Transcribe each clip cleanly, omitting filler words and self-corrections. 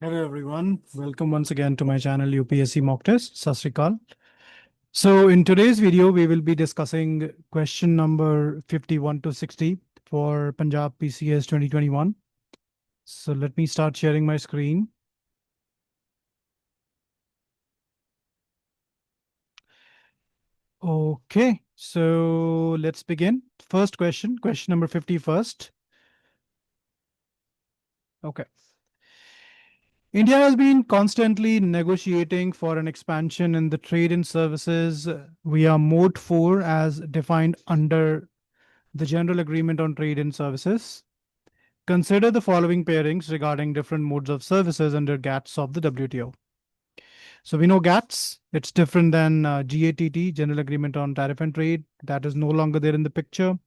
Hello everyone, welcome once again to my channel UPSC Mock Test. Sat Sri Akal. So in today's video, we will be discussing question number 51 to 60 for Punjab PCS 2021. So let me start sharing my screen. Okay, so let's begin. First question number 50 first. Okay. India has been constantly negotiating for an expansion in the trade and services via Mode 4 as defined under the General Agreement on Trade and Services. Consider the following pairings regarding different modes of services under GATS of the WTO. So we know GATS, it's different than GATT, General Agreement on Tariff and Trade. That is no longer there in the picture.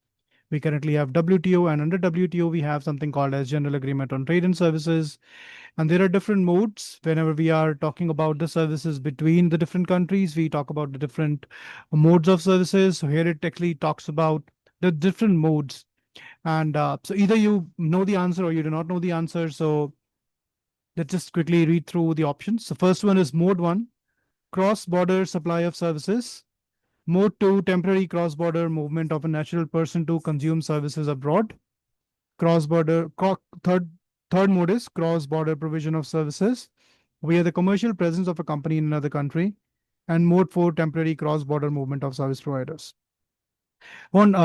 We currently have WTO, and under WTO, we have something called as General Agreement on Trade and Services. And there are different modes. Whenever we are talking about the services between the different countries, we talk about the different modes of services. So here it actually talks about the different modes. And so either you know the answer or you do not know the answer. So let's just quickly read through the options. The first one is Mode 1, cross-border supply of services. Mode 2, temporary cross-border movement of a natural person to consume services abroad. Third mode is cross-border provision of services via the commercial presence of a company in another country. And Mode 4, temporary cross-border movement of service providers. On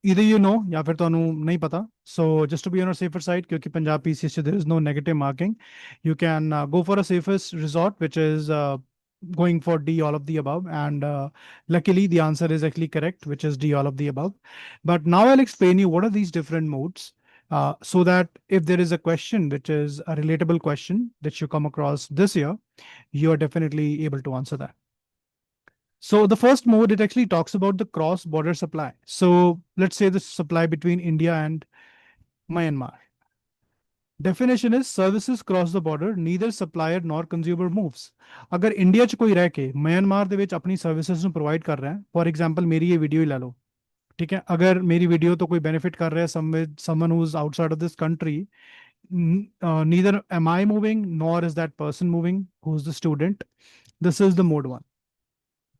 either you know या फिर तो नहीं पता. So just to be on a safer side, क्योंकि Punjab PCS there is no negative marking, you can go for a safest resort, which is going for D, all of the above. And luckily the answer is actually correct, which is D, all of the above. But now I'll explain you what are these different modes, so that if there is a question which is a relatable question that you come across this year, you are definitely able to answer that. So the first mode, it actually talks about the cross-border supply. So let's say the supply between India and Myanmar. Definition is services cross the border, neither supplier nor consumer moves. अगर India च कोई रह के Myanmar दे विच अपनी services ਨੂੰ provide कर रहा है, फॉर एग्जांपल मेरी ये वीडियो ही ला लो, ठीक है, अगर मेरी वीडियो तो कोई बेनिफिट कर रहा है someone who is outside of this country, neither am I moving nor is that person moving who is the student. This is the mode 1.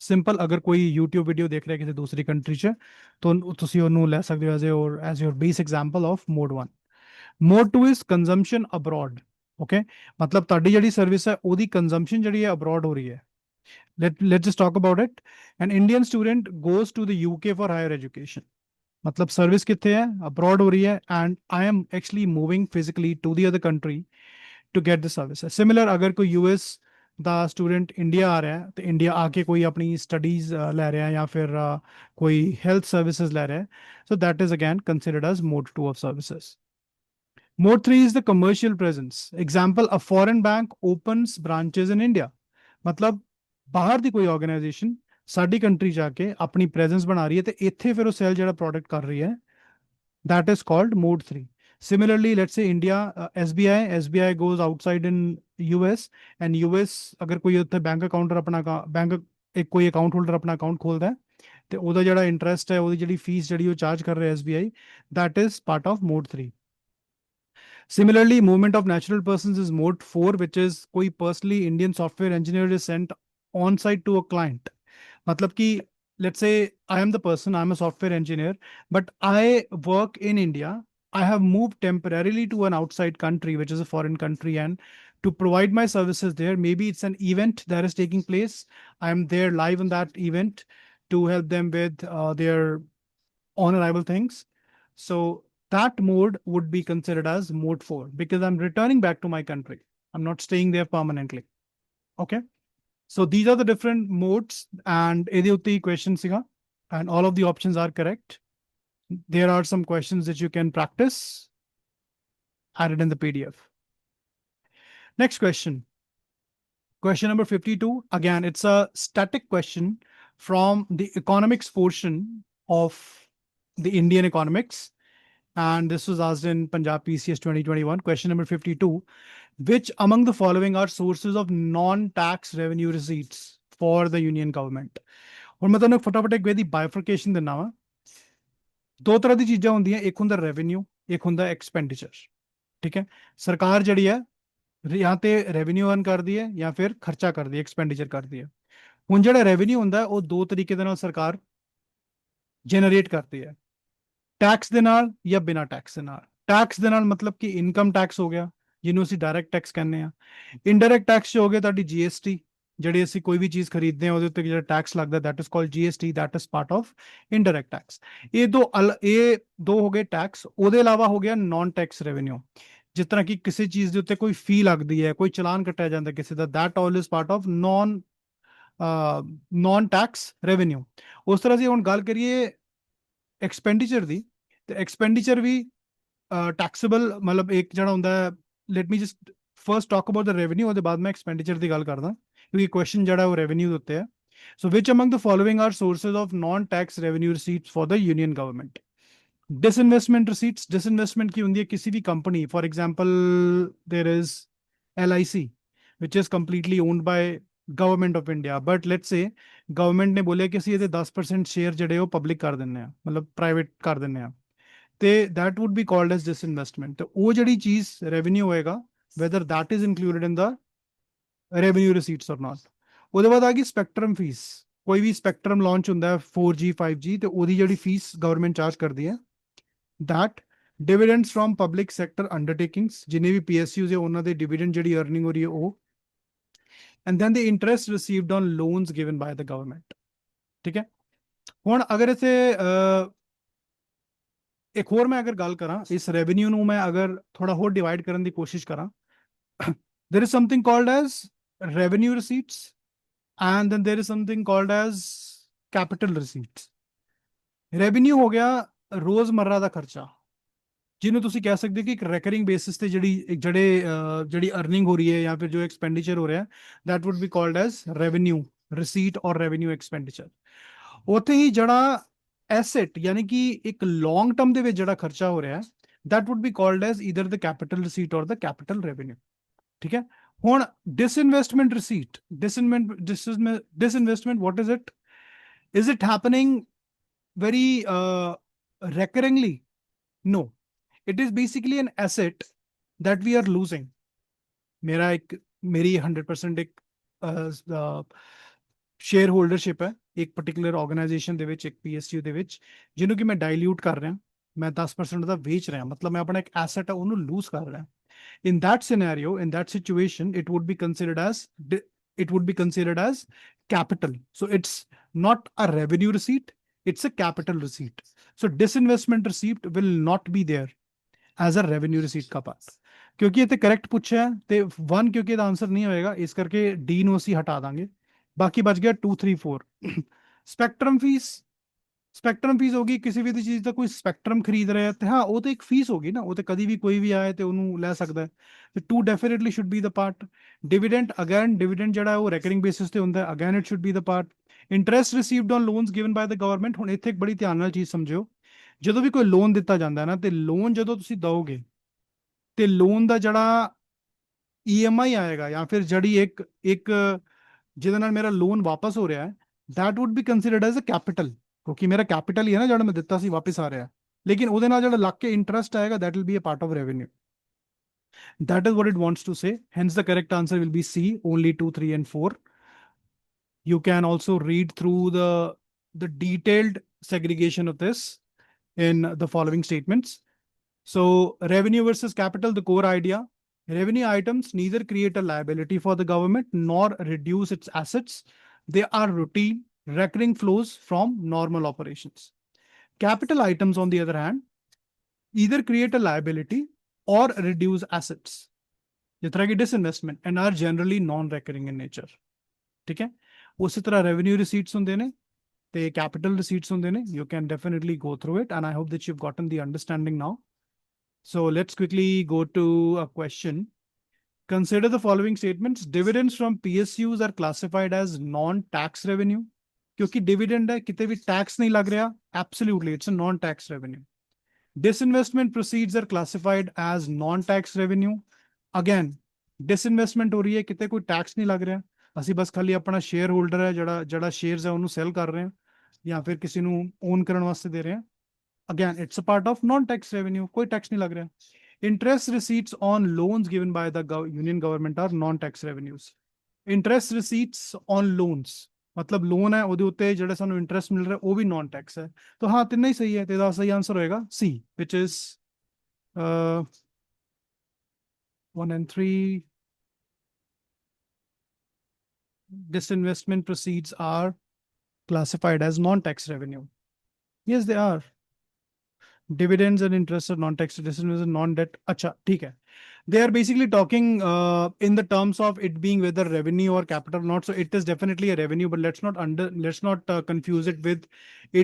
Simple ਅਗਰ ਕੋਈ YouTube ਵੀਡੀਓ ਦੇਖ ਰਿਹਾ ਕਿਸੇ ਦੂਸਰੀ ਕੰਟਰੀ 'ਚ ਤਾਂ ਤੁਸੀਂ ਉਹਨੂੰ ਲੈ ਸਕਦੇ ਹੋ as your base example of mode 1. Mode 2 is consumption abroad. Okay, ਮਤਲਬ ਤੁਹਾਡੀ ਜਿਹੜੀ ਸਰਵਿਸ ਹੈ ਉਹਦੀ ਕੰਜ਼ੰਪਸ਼ਨ ਜਿਹੜੀ ਹੈ ਅਬਰੋਡ ਹੋ ਰਹੀ ਹੈ. let's just talk about it. An Indian student goes to the UK for higher education. मतलब सर्विस कितने है, अब्रॉड हो रही है, and I am actually moving physically to the other country to get the service. Similar अगर कोई US ਦਾ student India ਆ ਰਿਹਾ ਹੈ ਤੇ ਇੰਡੀਆ ਆ ਕੇ ਕੋਈ ਆਪਣੀ ਸਟੱਡੀਜ਼ ਲੈ ਰਿਹਾ ਜਾਂ ਫਿਰ ਕੋਈ ਹੈਲਥ ਸਰਵਿਸਿਜ਼ ਲੈ ਰਿਹਾ ਹੈ, so that is again considered as mode 2 of services. Mode 3 is the commercial presence. Example, a foreign bank opens branches in India. मतलब ਬਾਹਰ ਦੀ ਕੋਈ ਆਰਗੇਨਾਈਜੇਸ਼ਨ ਸਾਡੀ ਕੰਟਰੀ ਜਾ ਕੇ ਆਪਣੀ ਪ੍ਰੈਜ਼ੈਂਸ ਬਣਾ ਰਹੀ ਹੈ ਤੇ ਇੱਥੇ ਫਿਰ ਉਹ ਸੈਲ ਜਿਹੜਾ ਪ੍ਰੋਡਕਟ ਕਰ ਰਹੀ ਹੈ, that is called mode 3. Similarly, let's say India, SBI goes outside in US, and US अगर कोई उत्थे बैंक अकाउंटर अपना बैंक एक कोई अकाउंट होल्डर अपना अकाउंट खोलता है तो ਉਹਦਾ ਜਿਹੜਾ ਇੰਟਰਸਟ ਹੈ, ਉਹਦੀ ਜਿਹੜੀ ਫੀਸ ਜਿਹੜੀ ਉਹ ਚਾਰਜ ਕਰ ਰਿਹਾ SBI, that is part of mode 3. Similarly, movement of natural persons is mode 4, which is कोई personally Indian software engineer is sent on site to a client. मतलब कि let's say I am the person, I'm a software engineer, but I work in India. I have moved temporarily to an outside country, which is a foreign country, and to provide my services there. Maybe it's an event that is taking place. I'm there live in that event to help them with their on-arrival things. So that mode would be considered as mode 4 because I'm returning back to my country. I'm not staying there permanently. Okay. So these are the different modes, and edhi questions and all of the options are correct. There are some questions that you can practice added in the PDF. Next question. Question number 52. Again, it's a static question from the economics portion of the Indian economics. And this was asked in Punjab PCS 2021. Question number 52. Which among the following are sources of non-tax revenue receipts for the union government? और मैं ਤੁਹਾਨੂੰ ਫਟਾਫਟ ਇੱਕ ਇਹਦੀ bifurcation ਦਿੰਦਾ ਵਾਂ. ਦੋ ਤਰ੍ਹਾਂ ਦੀ ਚੀਜ਼ਾਂ ਹੁੰਦੀਆਂ, ਇੱਕ ਹੁੰਦਾ ਰੈਵਨਿਊ, ਇੱਕ ਹੁੰਦਾ ਐਕਸਪੈਂਡੀਚਰ. ਠੀਕ ਹੈ, ਸਰਕਾਰ ਜਿਹੜੀ ਹੈ या तो रेवेन्यू अर्न कर दी है या फिर खर्चा कर दिया, एक्सपेंडिचर कर दिया। ਹੁਣ ਜਿਹੜਾ ਰੈਵਨਿਊ ਹੁੰਦਾ ਹੈ, ਉਹ ਦੋ ਤਰੀਕੇ ਦੇ ਨਾਲ ਸਰਕਾਰ ਜਨਰੇਟ ਕਰਦੀ ਹੈ, ਟੈਕਸ ਦੇ ਨਾਲ ਜਾਂ ਬਿਨਾਂ ਟੈਕਸ ਦੇ ਨਾਲ। ਟੈਕਸ ਦੇ ਨਾਲ ਮਤਲਬ ਕਿ ਇਨਕਮ ਟੈਕਸ ਹੋ ਗਿਆ, ਜਿਹਨੂੰ ਅਸੀਂ ਡਾਇਰੈਕਟ ਟੈਕਸ ਕਹਿੰਦੇ ਆ। ਇਨਡਾਇਰੈਕਟ ਟੈਕਸ ਹੋ ਗਿਆ ਤੁਹਾਡੀ ਜੀਐਸਟੀ, ਜਿਹੜੀ ਅਸੀਂ ਕੋਈ ਵੀ ਚੀਜ਼ ਖਰੀਦਦੇ ਹਾਂ ਉਹਦੇ ਉੱਤੇ ਜਿਹੜਾ ਟੈਕਸ ਲੱਗਦਾ, that is called GST, that is part of indirect tax. ਇਹ ਦੋ ਹੋ ਗਏ ਟੈਕਸ। ਉਹਦੇ ਇਲਾਵਾ ਹੋ ਗਿਆ ਨਾਨ ਟੈਕਸ ਰੈਵਨਿਊ, ਜਿਸ ਤਰ੍ਹਾਂ ਕਿ ਕਿਸੇ ਚੀਜ਼ ਦੇ ਉੱਤੇ ਕੋਈ ਫੀ ਲੱਗਦੀ ਹੈ, ਕੋਈ ਚਲਾਨ ਕੱਟਿਆ ਜਾਂਦਾ ਕਿਸੇ ਦਾ, that all is part of non tax revenue. उस तरह से हम गल करिए एक्सपेंडिचर दी, तो एक्सपेंडिचर भी टैक्सेबल मतलब एक जड़ा होंदा है। Let me just first talk about the revenue, उसके बाद मैं एक्सपेंडिचर की गल करदा, क्योंकि क्वेश्चन जड़ा वो रेवेन्यू दे उत्ते है। So which among the following are sources of non tax revenue receipts for the union government? Disinvestment receipts. Disinvestment की होंदी है किसी भी company, for example there is LIC which is completely owned by government of India, but let's say government ने बोलिया कि ਅਸੀਂ ਇਹਦੇ 10% ਸ਼ੇਅਰ ਜਿਹੜੇ ਉਹ ਪਬਲਿਕ ਕਰ ਦਿੰਨੇ ਆ, ਮਤਲਬ ਪ੍ਰਾਈਵੇਟ ਕਰ ਦਿੰਨੇ ਆ, ਤੇ that would be called as disinvestment। ਤੇ ਉਹ ਜਿਹੜੀ ਚੀਜ਼ ਰੈਵਨਿਊ ਹੋਏਗਾ, whether that is included in the revenue receipts or not। ਉਹਦੇ ਬਾਅਦ ਆ ਗਈ ਸਪੈਕਟਰਮ ਫੀਸ। ਕੋਈ ਵੀ ਸਪੈਕਟਰਮ ਲਾਂਚ ਹੁੰਦਾ ਹੈ 4G 5G, ਤੇ ਉਹਦੀ ਜਿਹੜੀ ਫੀਸ ਗਵਰਨਮੈਂਟ ਚਾਰਜ ਕਰਦੀ ਹੈ। that dividends from public sector undertakings, ਜਿੰਨੇ ਵੀ PSUs ਹੈ ਉਹਨਾਂ ਦੇ ਡਿਵੀਡੈਂਡ ਜਿਹੜੀ ਅਰਨਿੰਗ ਹੋ ਰਹੀ ਹੈ ਉਹ, and then the interest received on loans given by the government। ठीक है। ਹੁਣ ਅਗਰ ਇਥੇ ਇੱਕ ਹੋਰ ਮੈਂ ਅਗਰ ਗੱਲ ਕਰਾਂ ਇਸ ਰੈਵਨਿਊ ਨੂੰ, ਮੈਂ ਅਗਰ ਥੋੜਾ ਹੋਰ ਡਿਵਾਈਡ ਕਰਨ ਦੀ ਕੋਸ਼ਿਸ਼ ਕਰਾਂ, there is something called as revenue receipts and then there is something called as capital receipts। revenue ਹੋ ਗਿਆ ਰੋਜ਼ਮर्रा ਦਾ ਖਰਚਾ, ਜਿਹਨੂੰ ਤੁਸੀਂ ਕਹਿ ਸਕਦੇ ਹੋ ਕਿ ਇੱਕ ਰੈਕਰਿੰਗ ਬੇਸਿਸ ਤੇ ਜਿਹੜੀ ਅਰਨਿੰਗ ਹੋ ਰਹੀ ਹੈ ਜਾਂ ਫਿਰ ਜੋ ਐਕਸਪੈਂਡੀਚਰ ਹੋ ਰਿਹਾ ਹੈ, that would be called as revenue receipt or revenue expenditure। ਉੱਥੇ ਹੀ ਜਿਹੜਾ ਐਸੈਟ ਯਾਨੀ ਕਿ ਇੱਕ ਲੌਂਗ ਟਰਮ ਦੇ ਵਿੱਚ ਜਿਹੜਾ ਖਰਚਾ ਹੋ ਰਿਹਾ ਹੈ, that would be called as either the capital receipt or the capital revenue। ਠੀਕ ਹੈ। ਹੁਣ disinvestment receipt, disinvestment what is it? Is it happening very recurringly? No, it is basically an asset that we are losing। मेरी 100% एक share holdership है एक particular organisation ਦੇ ਵਿੱਚ, ਇੱਕ PSU ਦੇ ਵਿੱਚ, ਜਿਹਨੂੰ ਕਿ ਮੈਂ ਡਾਇਲੂਟ ਕਰ ਰਿਹਾ, ਮੈਂ 10% ਦਾ ਵੇਚ ਰਿਹਾ, ਮਤਲਬ ਮੈਂ ਆਪਣਾ ਇੱਕ ਐਸੈਟ ਹੈ ਉਹਨੂੰ ਲੂਜ਼ ਕਰ ਰਿਹਾ। in that scenario, in that situation, it would be considered as capital। So it's not a revenue receipt, it's a capital receipt। So disinvestment receipt will not be there as a revenue receipt का part. क्योंकि ये correct पूछा है ते 1 क्योंकि ਇਹਦਾ answer ਨਹੀਂ ਹੋਏਗਾ, ਇਸ ਕਰਕੇ D ਨੂੰ ਅਸੀਂ ਹਟਾ ਦਾਂਗੇ। ਬਾਕੀ ਬਚ ਗਿਆ 2 3 4। ਸਪੈਕਟਰਮ ਫੀਸ, ਸਪੈਕਟਰਮ ਫੀਸ ਹੋਗੀ ਕਿਸੇ ਵੀ ਚੀਜ਼ ਦਾ ਕੋਈ ਸਪੈਕਟਰਮ ਖਰੀਦ ਰਿਹਾ ਤੇ ਹਾਂ ਉਹ ਤੇ ਇੱਕ ਫੀਸ ਹੋਗੀ ਨਾ, ਉਹ ਤੇ ਕਦੀ ਵੀ ਕੋਈ ਵੀ ਆਏ ਤੇ ਉਹਨੂੰ ਲੈ ਸਕਦਾ ਹੈ, ਤੇ 2 definitely should be the part. Dividend, again dividend ਜਿਹੜਾ ਉਹ ਰੈਕਰਿੰਗ ਬੇਸਿਸ ਤੇ ਹੁੰਦਾ ਹੈ, again it should be the part. Interest received on loans given ਬਾय the government. ਹੁਣ ਇੱਥੇ ਇੱਕ ਬੜੀ ਧਿਆਨ ਨਾਲ ਚੀਜ਼ ਸਮਝਿਓ, ਜਦੋਂ ਵੀ ਕੋਈ ਲੋਨ ਦਿੱਤਾ ਜਾਂਦਾ ਹੈ ਨਾ, ਤੇ ਲੋਨ ਜਦੋਂ ਤੁਸੀਂ ਦਓਗੇ ਤੇ ਲੋਨ ਦਾ ਜਿਹੜਾ EMI ਆਏਗਾ ਜਾਂ ਫਿਰ ਜਿਹੜੀ ਇੱਕ ਜਿਹਦੇ ਨਾਲ ਮੇਰਾ ਲੋਨ ਵਾਪਸ ਹੋ ਰਿਹਾ ਹੈ, that would be considered as a capital। ਕਿਉਂਕਿ ਮੇਰਾ ਕੈਪੀਟਲ ਹੀ ਹੈ ਨਾ ਜਿਹੜਾ ਮੈਂ ਦਿੱਤਾ ਸੀ ਵਾਪਸ ਆ ਰਿਹਾ, ਲੇਕਿਨ ਉਹਦੇ ਨਾਲ ਜਿਹੜਾ ਲੱਗ ਕੇ ਇੰਟਰਸਟ ਆਏਗਾ, that will be a part of revenue। That is what it wants to say। Hence the correct answer will be C, only 2 3 and 4। You can also read through the detailed segregation of this in the following statements। So revenue versus capital, the core idea: revenue items neither create a liability for the government nor reduce its assets। They are routine, recurring flows from normal operations। Capital items, on the other hand, either create a liability or reduce assets, जिस तरह की disinvestment, and are generally non-recurring in nature। ठीक है। उसी तरह revenue receipts होंगे ने ते capital receipts होंगे ने। You can definitely go through it, and I hope that you've gotten the understanding now। So let's quickly go to a question। Consider the following statements। Dividends from PSUs are classified as non-tax revenue। क्योंकि dividend है, किते भी tax नहीं लग रहा, absolutely it's a non-tax revenue। Disinvestment proceeds are classified as non-tax revenue। Again, disinvestment हो रही है, किते कोई tax नहीं लग रहा, ਅਸੀਂ ਬਸ ਖਾਲੀ ਆਪਣਾ ਸ਼ੇਅਰ ਹੋਲਡਰ ਹੈ ਜਿਹੜਾ ਸ਼ੇਅਰਸ ਹੈ ਉਹਨੂੰ ਸੈਲ ਕਰ ਰਹੇ ਹਾਂ ਜਾਂ ਫਿਰ ਕਿਸੇ ਨੂੰ ਓਨ ਕਰਨ ਵਾਸਤੇ ਦੇ ਰਹੇ ਹਾਂ। Again, it's a part of non-tax revenue, कोई टैक्स नहीं लग रहा। Interest receipts on loans given by the union government are non-tax revenues. Interest receipts on loans, मतलब लोन है ਉਹਦੇ ਉੱਤੇ ਜਿਹੜਾ ਸਾਨੂੰ ਇੰਟਰਸਟ ਮਿਲ ਰਿਹਾ ਉਹ ਵੀ ਨॉन ਟੈਕਸ ਹੈ। ਤਾਂ ਹਾਂ ਤਿੰਨੇ ਹੀ ਸਹੀ ਹੈ, ਤੇ ਇਹਦਾ ਸਹੀ ਆਨਸਰ ਹੋਏਗਾ C, which is 1 and 3. Disinvestment proceeds are classified as non-tax revenue. Yes, they are. Dividends and interest are non-tax. Disinvestment non-debt. Acha, ठीक है. They are basically talking in the terms of it being whether revenue or capital or not. So it is definitely a revenue, but let's not confuse it with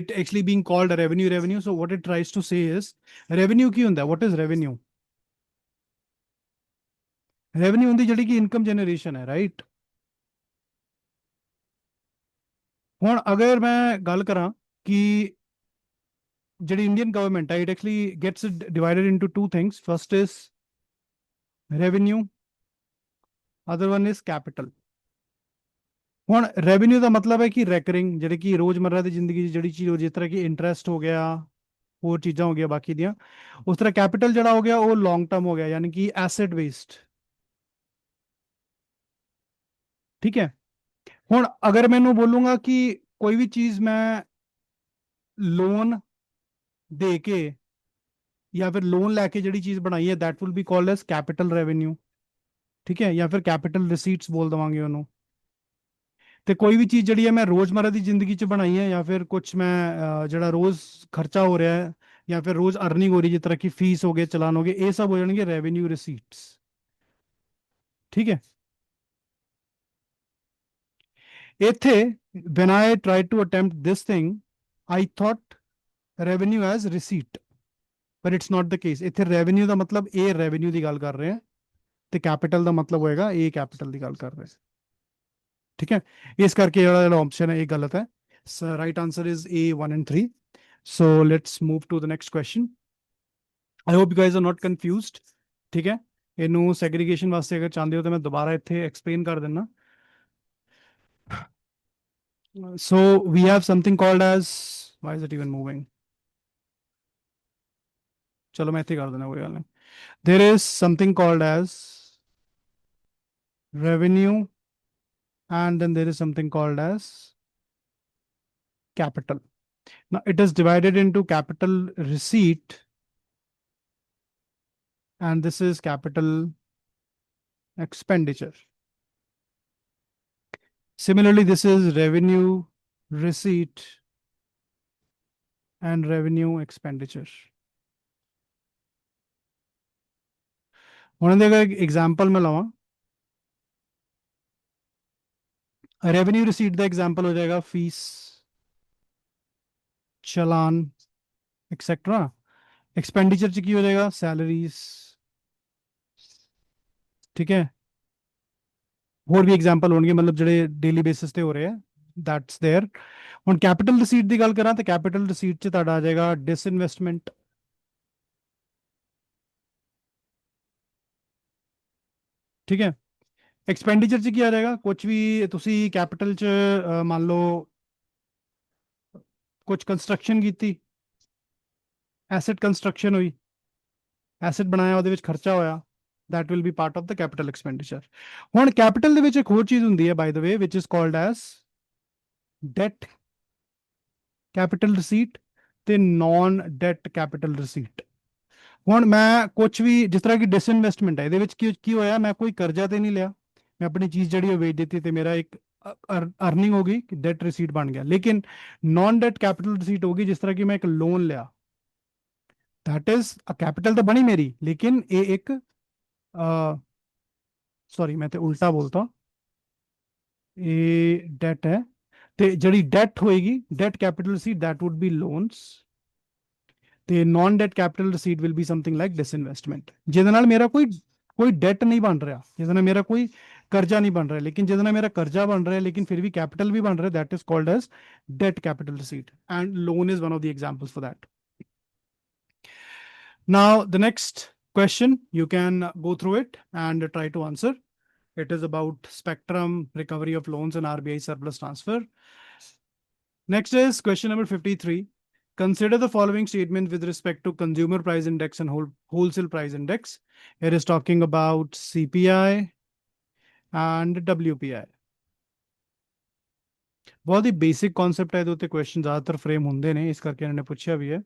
it actually being called a revenue. So what it tries to say is revenue की ਹੁੰਦਾ? What is revenue? Revenue ਹੁੰਦੀ ਜਿਹੜੀ कि income generation है, right? ਹੁਣ ਅਗਰ ਮੈਂ ਗੱਲ ਕਰਾਂ ਕਿ ਜਿਹੜੀ Indian government है, it actually gets it divided into two things. First is revenue, other one is capital. ਹੁਣ ਰੈਵਨਿਊ ਦਾ ਮਤਲਬ ਹੈ ਕਿ ਰੈਕਰਿੰਗ, ਜਿਹੜੇ ਕਿ ਰੋਜ਼ਮर्रा ਦੀ ਜ਼ਿੰਦਗੀ 'ਚ ਜਿਹੜੀ ਚੀਜ਼ ਹੋ, ਜਿਸ ਤਰ੍ਹਾਂ ਕਿ ਇੰਟਰਸਟ ਹੋ ਗਿਆ, ਹੋਰ ਚੀਜ਼ਾਂ ਹੋ ਗਿਆ ਬਾਕੀ ਦੀਆਂ। ਉਸ ਤਰ੍ਹਾਂ ਕੈਪੀਟਲ ਜਿਹੜਾ ਹੋ ਗਿਆ ਉਹ ਲੌਂਗ ਟਰਮ ਹੋ ਗਿਆ, ਯਾਨੀ ਕਿ ਐਸੈਟ ਬੇਸਡ। ਠੀਕ ਹੈ। ਹੁਣ ਅਗਰ ਮੈਨੂੰ ਬੋਲੂੰਗਾ ਕਿ ਕੋਈ ਵੀ ਚੀਜ਼ ਮੈਂ ਲੋਨ ਦੇ ਕੇ ਜਾਂ ਫਿਰ ਲੋਨ ਲੈ ਕੇ ਜਿਹੜੀ ਚੀਜ਼ ਬਣਾਈ ਹੈ, that will be called as capital revenue। ਠੀਕ ਹੈ, ਜਾਂ ਫਿਰ ਕੈਪੀਟਲ ਰਿਸੀਟਸ ਬੋਲ ਦਵਾਂਗੇ ਉਹਨੂੰ। ਤੇ ਕੋਈ ਵੀ ਚੀਜ਼ ਜਿਹੜੀ ਹੈ ਮੈਂ ਰੋਜ਼ਮर्रा ਦੀ ਜ਼ਿੰਦਗੀ 'ਚ ਬਣਾਈ ਹੈ, ਜਾਂ ਫਿਰ ਕੁਝ ਮੈਂ ਜਿਹੜਾ ਰੋਜ਼ ਖਰਚਾ ਹੋ ਰਿਹਾ ਹੈ, ਜਾਂ ਫਿਰ ਰੋਜ਼ ਅਰਨਿੰਗ ਹੋ ਰਹੀ, ਜਿਸ ਤਰ੍ਹਾਂ ਕਿ ਫੀਸ ਹੋ ਗਏ, ਚਲਾਨ ਹੋ ਗਏ, ਇਹ ਸਭ ਹੋ ਜਾਣਗੇ ਰੈਵਨਿਊ ਰਿਸੀਟਸ। ਠੀਕ ਹੈ। ਇੱਥੇ when I tried to attempt this thing, I thought revenue as receipt, but it's not the case। ਇੱਥੇ revenue ਦਾ ਮਤਲਬ ਇਹ revenue ਦੀ ਗੱਲ ਕਰ ਰਹੇ ਹਾਂ, ਤੇ capital ਦਾ ਮਤਲਬ ਹੋਏਗਾ ਇਹ capital ਦੀ ਗੱਲ ਕਰ ਰਹੇ। ठीक है, इस करके ऑप्शन है ये गलत है। Right answer is A 1 and 3। So let's move to the next question. I hope you guys are not confused. ठीक है, ਇਹਨੂੰ ਸੈਗਰੀਗੇਸ਼ਨ ਵਾਸਤੇ ਅਗਰ ਚਾਹੁੰਦੇ ਹੋ ਤਾਂ ਮੈਂ ਦੁਬਾਰਾ ਇੱਥੇ ਐਕਸਪਲੇਨ ਕਰ ਦਿੰਦਾ। So we have something called as, why is it even moving, ਚਲੋ ਮੈਂ ਇੱਥੇ ਕਰ ਦਿੰਦਾ, ਕੋਈ ਗੱਲ ਨਹੀਂ। There is something called as revenue, and then there is something called as capital। Now it is divided into capital receipt, and this is capital expenditure। Similarly, this is revenue receipt and revenue expenditure। ਹੁਣ ਦੇ ਅਗਰ example मैं लवां, revenue receipt का example हो जाएगा fees, चलान, etcetera. Expenditure च की हो जाएगा सैलरीज। ठीक है, और भी एग्जाम्पल होंगे, मतलब जो डेली बेसिस पे हो रहे हैं, दैट्स देयर। ਹੁਣ कैपिटल रिसीट की गल करा तो कैपिटल रिसीट च तुहाडा आ जाएगा डिसइन्वेस्टमेंट। ठीक है, एक्सपेंडिचर च की आ जाएगा, कुछ भी तुसी कैपिटल च मान लो कुछ कंस्ट्रक्शन की, एसेट कंस्ट्रक्शन हुई, एसेट बनाया, ਉਹਦੇ ਵਿੱਚ ਖਰਚਾ ਹੋਇਆ, that will be part of the capital expenditure। ਹੁਣ कैपिटल ਦੇ ਵਿੱਚ ਇੱਕ ਹੋਰ ਚੀਜ਼ ਹੁੰਦੀ ਹੈ by the way, which is called as debt capital receipt ਤੇ non debt capital receipt। ਹੁਣ ਮੈਂ ਕੁਝ ਵੀ, ਜਿਸ ਤਰ੍ਹਾਂ ਕਿ ਡਿਸਇਨਵੈਸਟਮੈਂਟ ਹੈ, ਇਹਦੇ ਵਿੱਚ ਕੀ ਹੋਇਆ, ਮੈਂ ਕੋਈ ਕਰਜ਼ਾ ਤੇ ਨਹੀਂ ਲਿਆ, ਮੈਂ ਆਪਣੀ ਚੀਜ਼ ਜਿਹੜੀ ਉਹ ਵੇਚ ਦਿੱਤੀ ਤੇ ਮੇਰਾ ਇੱਕ अर्निंग होगी, डेट रिसीट बन गया। लेकिन नॉन डेट कैपिटल रिसीट होगी जिस तरह की मैं एक लोन लिया, दैट इज कैपिटल तो बनी मेरी, लेकिन ये एक सॉरी मैं तो उल्टा बोलता, ये डेट है, तो जी डेट होएगी, debt capital receipt, that would be loans. ਤੇ non debt capital receipt will be something like disinvestment, ਜਿਹਦੇ ਨਾਲ ਮੇਰਾ ਕੋਈ ਡੈਟ ਨਹੀਂ ਬਣ ਰਿਹਾ, ਜਿਹਦੇ ਨਾਲ ਮੇਰਾ ਕੋਈ ਕਰਜ਼ਾ ਨਹੀਂ ਬਣ ਰਿਹਾ, ਲੇਕਿਨ ਜਿਹਦੇ ਨਾਲ ਮੇਰਾ ਕਰਜ਼ਾ ਬਣ ਰਿਹਾ ਲੇਕਿਨ ਫਿਰ ਵੀ ਕੈਪੀਟਲ ਵੀ ਬਣ ਰਿਹਾ, that is called as debt capital receipt, and loan is one of the examples for that. Now the next question, you can go through it and try to answer। It is about spectrum, recovery of loans and RBI surplus transfer। Next is question number 53। Consider the following statement with respect to consumer price index and wholesale price index. It is talking about CPI and WPI. बहुत ही basic concept है, तो question ज़्यादातर frame होंगे ने, इस करके इन्होंने पूछा भी है.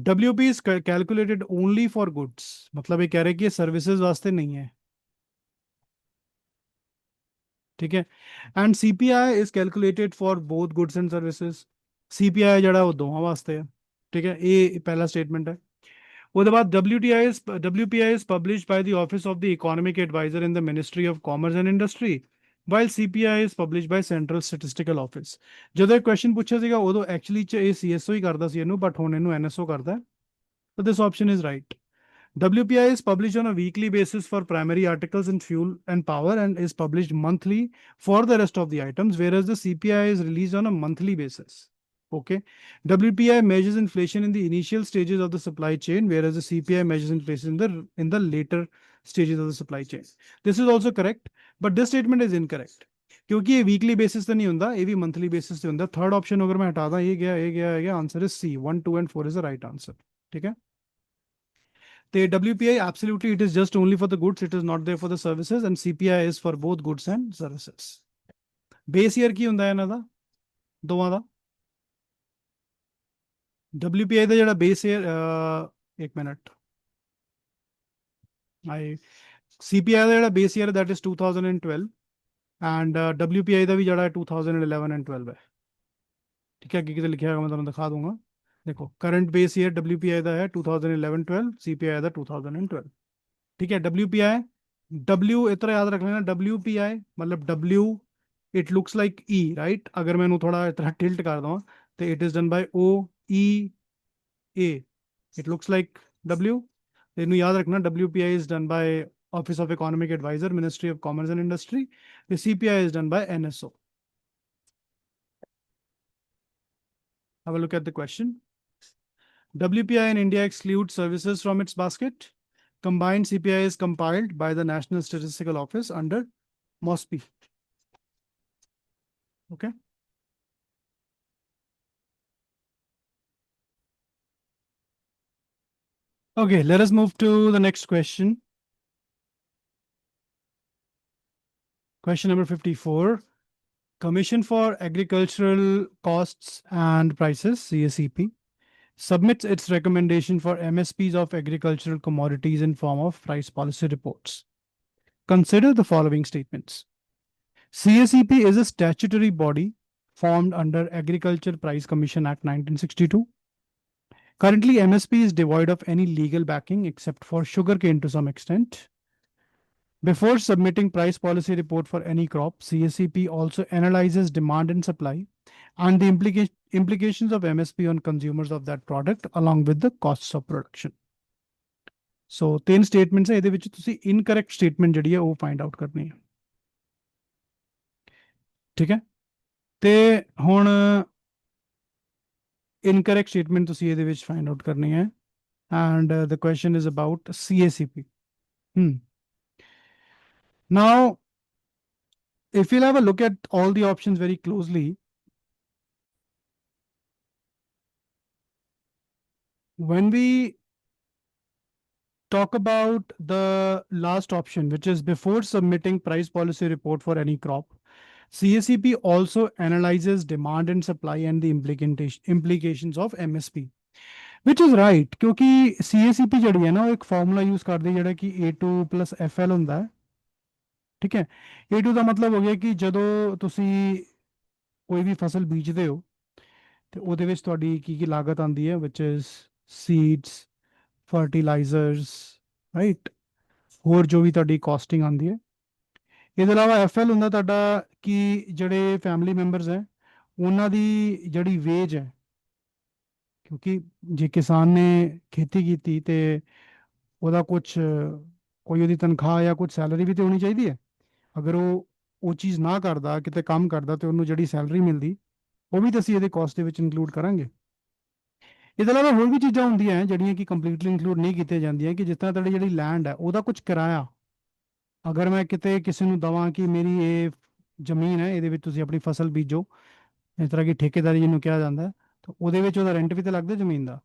WP is calculated only for goods, मतलब ये कह रहे हैं कि ये सर्विसेज वास्ते नहीं है. ठीक है. And CPI is calculated for both goods and services. CPI जड़ा वो दोवां वास्ते है. ठीक है, ये पहला स्टेटमेंट है. उसके बाद WPI is published by the Office of the Economic Advisor in the Ministry of Commerce and Industry, while CPI is published by Central Statistical Office. ਜਦੋਂ ਇਹ ਕੁਐਸਚਨ ਪੁੱਛਿਆ ਸੀਗਾ ਉਦੋਂ ਐਕਚੁਅਲੀ ਚ ਇਹ CSO ਹੀ ਕਰਦਾ ਸੀ ਇਹਨੂੰ, ਬਟ ਹੁਣ ਇਹਨੂੰ NSO ਕਰਦਾ ਹੈ. So this option is right. WPI is published on a weekly basis for primary articles in fuel and power and is published monthly for the rest of the items, whereas the CPI is released on a monthly basis. Okay. WPI measures inflation in the initial stages of the supply chain, whereas the CPI measures inflation in the later stages of the supply chain. This is also correct, but this statement is incorrect. क्योंकि ये weekly basis पे नहीं होता, ये भी monthly basis पे होता. Third option अगर मैं हटा दा, ये गया answer is C. 1, 2 and 4 is the right answer. ठीक है. The WPI, absolutely, it is just only for the goods. It is not there for the services, and CPI is for both goods and services. Base year की ਹੁੰਦਾ है ना दा, दोवां दा. WPI ਦਾ ਜਿਹੜਾ base year, एक मिनट, CPI ਦਾ ਜਿਹੜਾ base year that is 2012, and WPI ਦਾ ਵੀ ਜਿਹੜਾ 2011 and 12 है. ठीक है, किसी लिखा है मैं ਤੁਹਾਨੂੰ दिखा दूंगा. देखो, करंट बेस ईयर WPI ਦਾ ਹੈ 2011-12, CPI ਦਾ 2012. ठीक है. W इतना याद रख लेना, WPI मतलब W, it looks like E, right. अगर मैं थोड़ा इतना टिल्ट कर दूँ तो it is done by OEA. It looks like W. इन्हें याद रखना, WPI is done by Office of Economic Advisor, Ministry of Commerce and Industry. The CPI is done by NSO. Have a look at the question. WPI in India excludes services from its basket. Combined CPI is compiled by the National Statistical Office under MOSPI. Okay. Okay, let us move to the next question. Question number 54. Commission for Agricultural Costs and Prices, CSEP, submits its recommendation for MSPs of agricultural commodities in form of price policy reports. Consider the following statements. CSEP is a statutory body formed under Agriculture Price Commission Act 1962. Currently, MSP is devoid of any legal backing except for sugarcane to some extent. Before submitting price policy report for any crop, CSEP also analyzes demand and supply and the implications of MSP on consumers of that product along with the costs of production. So 3 statements है, ਇਹਦੇ ਵਿੱਚ ਤੁਸੀਂ incorrect statement ਜਿਹੜੀ ਹੈ ਉਹ find out ਕਰਨੀ ਹੈ. ठीक है. ਤੇ ਹੁਣ incorrect statement ਤੁਸੀਂ ਇਹਦੇ ਵਿੱਚ find out ਕਰਨੀ ਹੈ, and the question is about CSEP. Now, if you'll have a look at all the options very closely, when we talk about the last option, which is before submitting price policy report for any crop, CSEP also analyzes demand and supply and the implications of MSP, which is right, क्योंकि CSEP ਜਿਹੜੀ ਹੈ ਨਾ ਉਹ ਇੱਕ formula use ਕਰਦੀ ਜਿਹੜਾ ਕਿ A2 plus FL ਹੁੰਦਾ ਹੈ. ठीक है. A2 ਦਾ ਮਤਲਬ ਹੋ ਗਿਆ ਕਿ ਜਦੋਂ ਤੁਸੀਂ ਕੋਈ ਵੀ ਫਸਲ ਬੀਜਦੇ ਹੋ ਤੇ ਉਹਦੇ ਵਿੱਚ ਤੁਹਾਡੀ ਕੀ ਲਾਗਤ ਆਉਂਦੀ ਹੈ, which is seeds, fertilizers, right, ਹੋਰ ਜੋ ਵੀ ਤੁਹਾਡੀ ਕਾਸਟਿੰਗ ਆਉਂਦੀ ਹੈ. ਇਹਦੇ ਇਲਾਵਾ FL ਹੁੰਦਾ ਤੁਹਾਡਾ ਕਿ ਜਿਹੜੇ ਫੈਮਿਲੀ ਮੈਂਬਰਸ ਹੈ ਉਹਨਾਂ ਦੀ ਜਿਹੜੀ ਵੇਜ ਹੈ, ਕਿਉਂਕਿ ਜੇ ਕਿਸਾਨ ਨੇ ਖੇਤੀ ਕੀਤੀ ਤੇ ਉਹਦਾ ਕੁਛ ਕੋਈ ਉਹਦੀ ਤਨਖਾਹ ਜਾਂ ਕੁਝ ਸੈਲਰੀ ਵੀ ਤੇ ਹੋਣੀ ਚਾਹੀਦੀ ਹੈ. ਅਗਰ ਉਹ ਚੀਜ਼ ਨਾ ਕਰਦਾ, ਕਿਤੇ ਕੰਮ ਕਰਦਾ, ਤੇ ਉਹਨੂੰ ਜਿਹੜੀ ਸੈਲਰੀ ਮਿਲਦੀ ਉਹ ਵੀ ਤਾਂ ਅਸੀਂ ਇਹਦੇ ਕਾਸਟ ਦੇ ਵਿੱਚ ਇਨਕਲੂਡ ਕਰਾਂਗੇ. ਇਹਦੇ ਇਲਾਵਾ ਹੋਰ ਵੀ ਚੀਜ਼ਾਂ ਹੁੰਦੀਆਂ ਜਿਹੜੀਆਂ ਕਿ ਕੰਪਲੀਟਲੀ ਇਨਕਲੂਡ ਨਹੀਂ ਕੀਤੀਆਂ ਜਾਂਦੀਆਂ, ਕਿ ਜਿਸ ਤਰ੍ਹਾਂ ਤੁਹਾਡੀ ਜਿਹੜੀ ਲੈਂਡ ਹੈ ਉਹਦਾ ਕੁਝ ਕਿਰਾਇਆ ਅਗਰ ਮੈਂ ਕਿਤੇ ਕਿਸੇ ਨੂੰ ਦਵਾਂ ਕਿ ਮੇਰੀ ਇਹ ਜ਼ਮੀਨ ਹੈ, ਇਹਦੇ ਵਿੱਚ ਤੁਸੀਂ ਆਪਣੀ ਫਸਲ ਬੀਜੋ, ਇਸ ਤਰ੍ਹਾਂ ਕਿ ਠੇਕੇਦਾਰੀ ਜਿਹਨੂੰ ਕਿਹਾ ਜਾਂਦਾ ਹੈ, ਤੇ ਉਹਦੇ ਵਿੱਚ ਉਹਦਾ ਰੈਂਟ ਵੀ ਤੇ ਲੱਗਦਾ ਜ਼ਮੀਨ ਦਾ।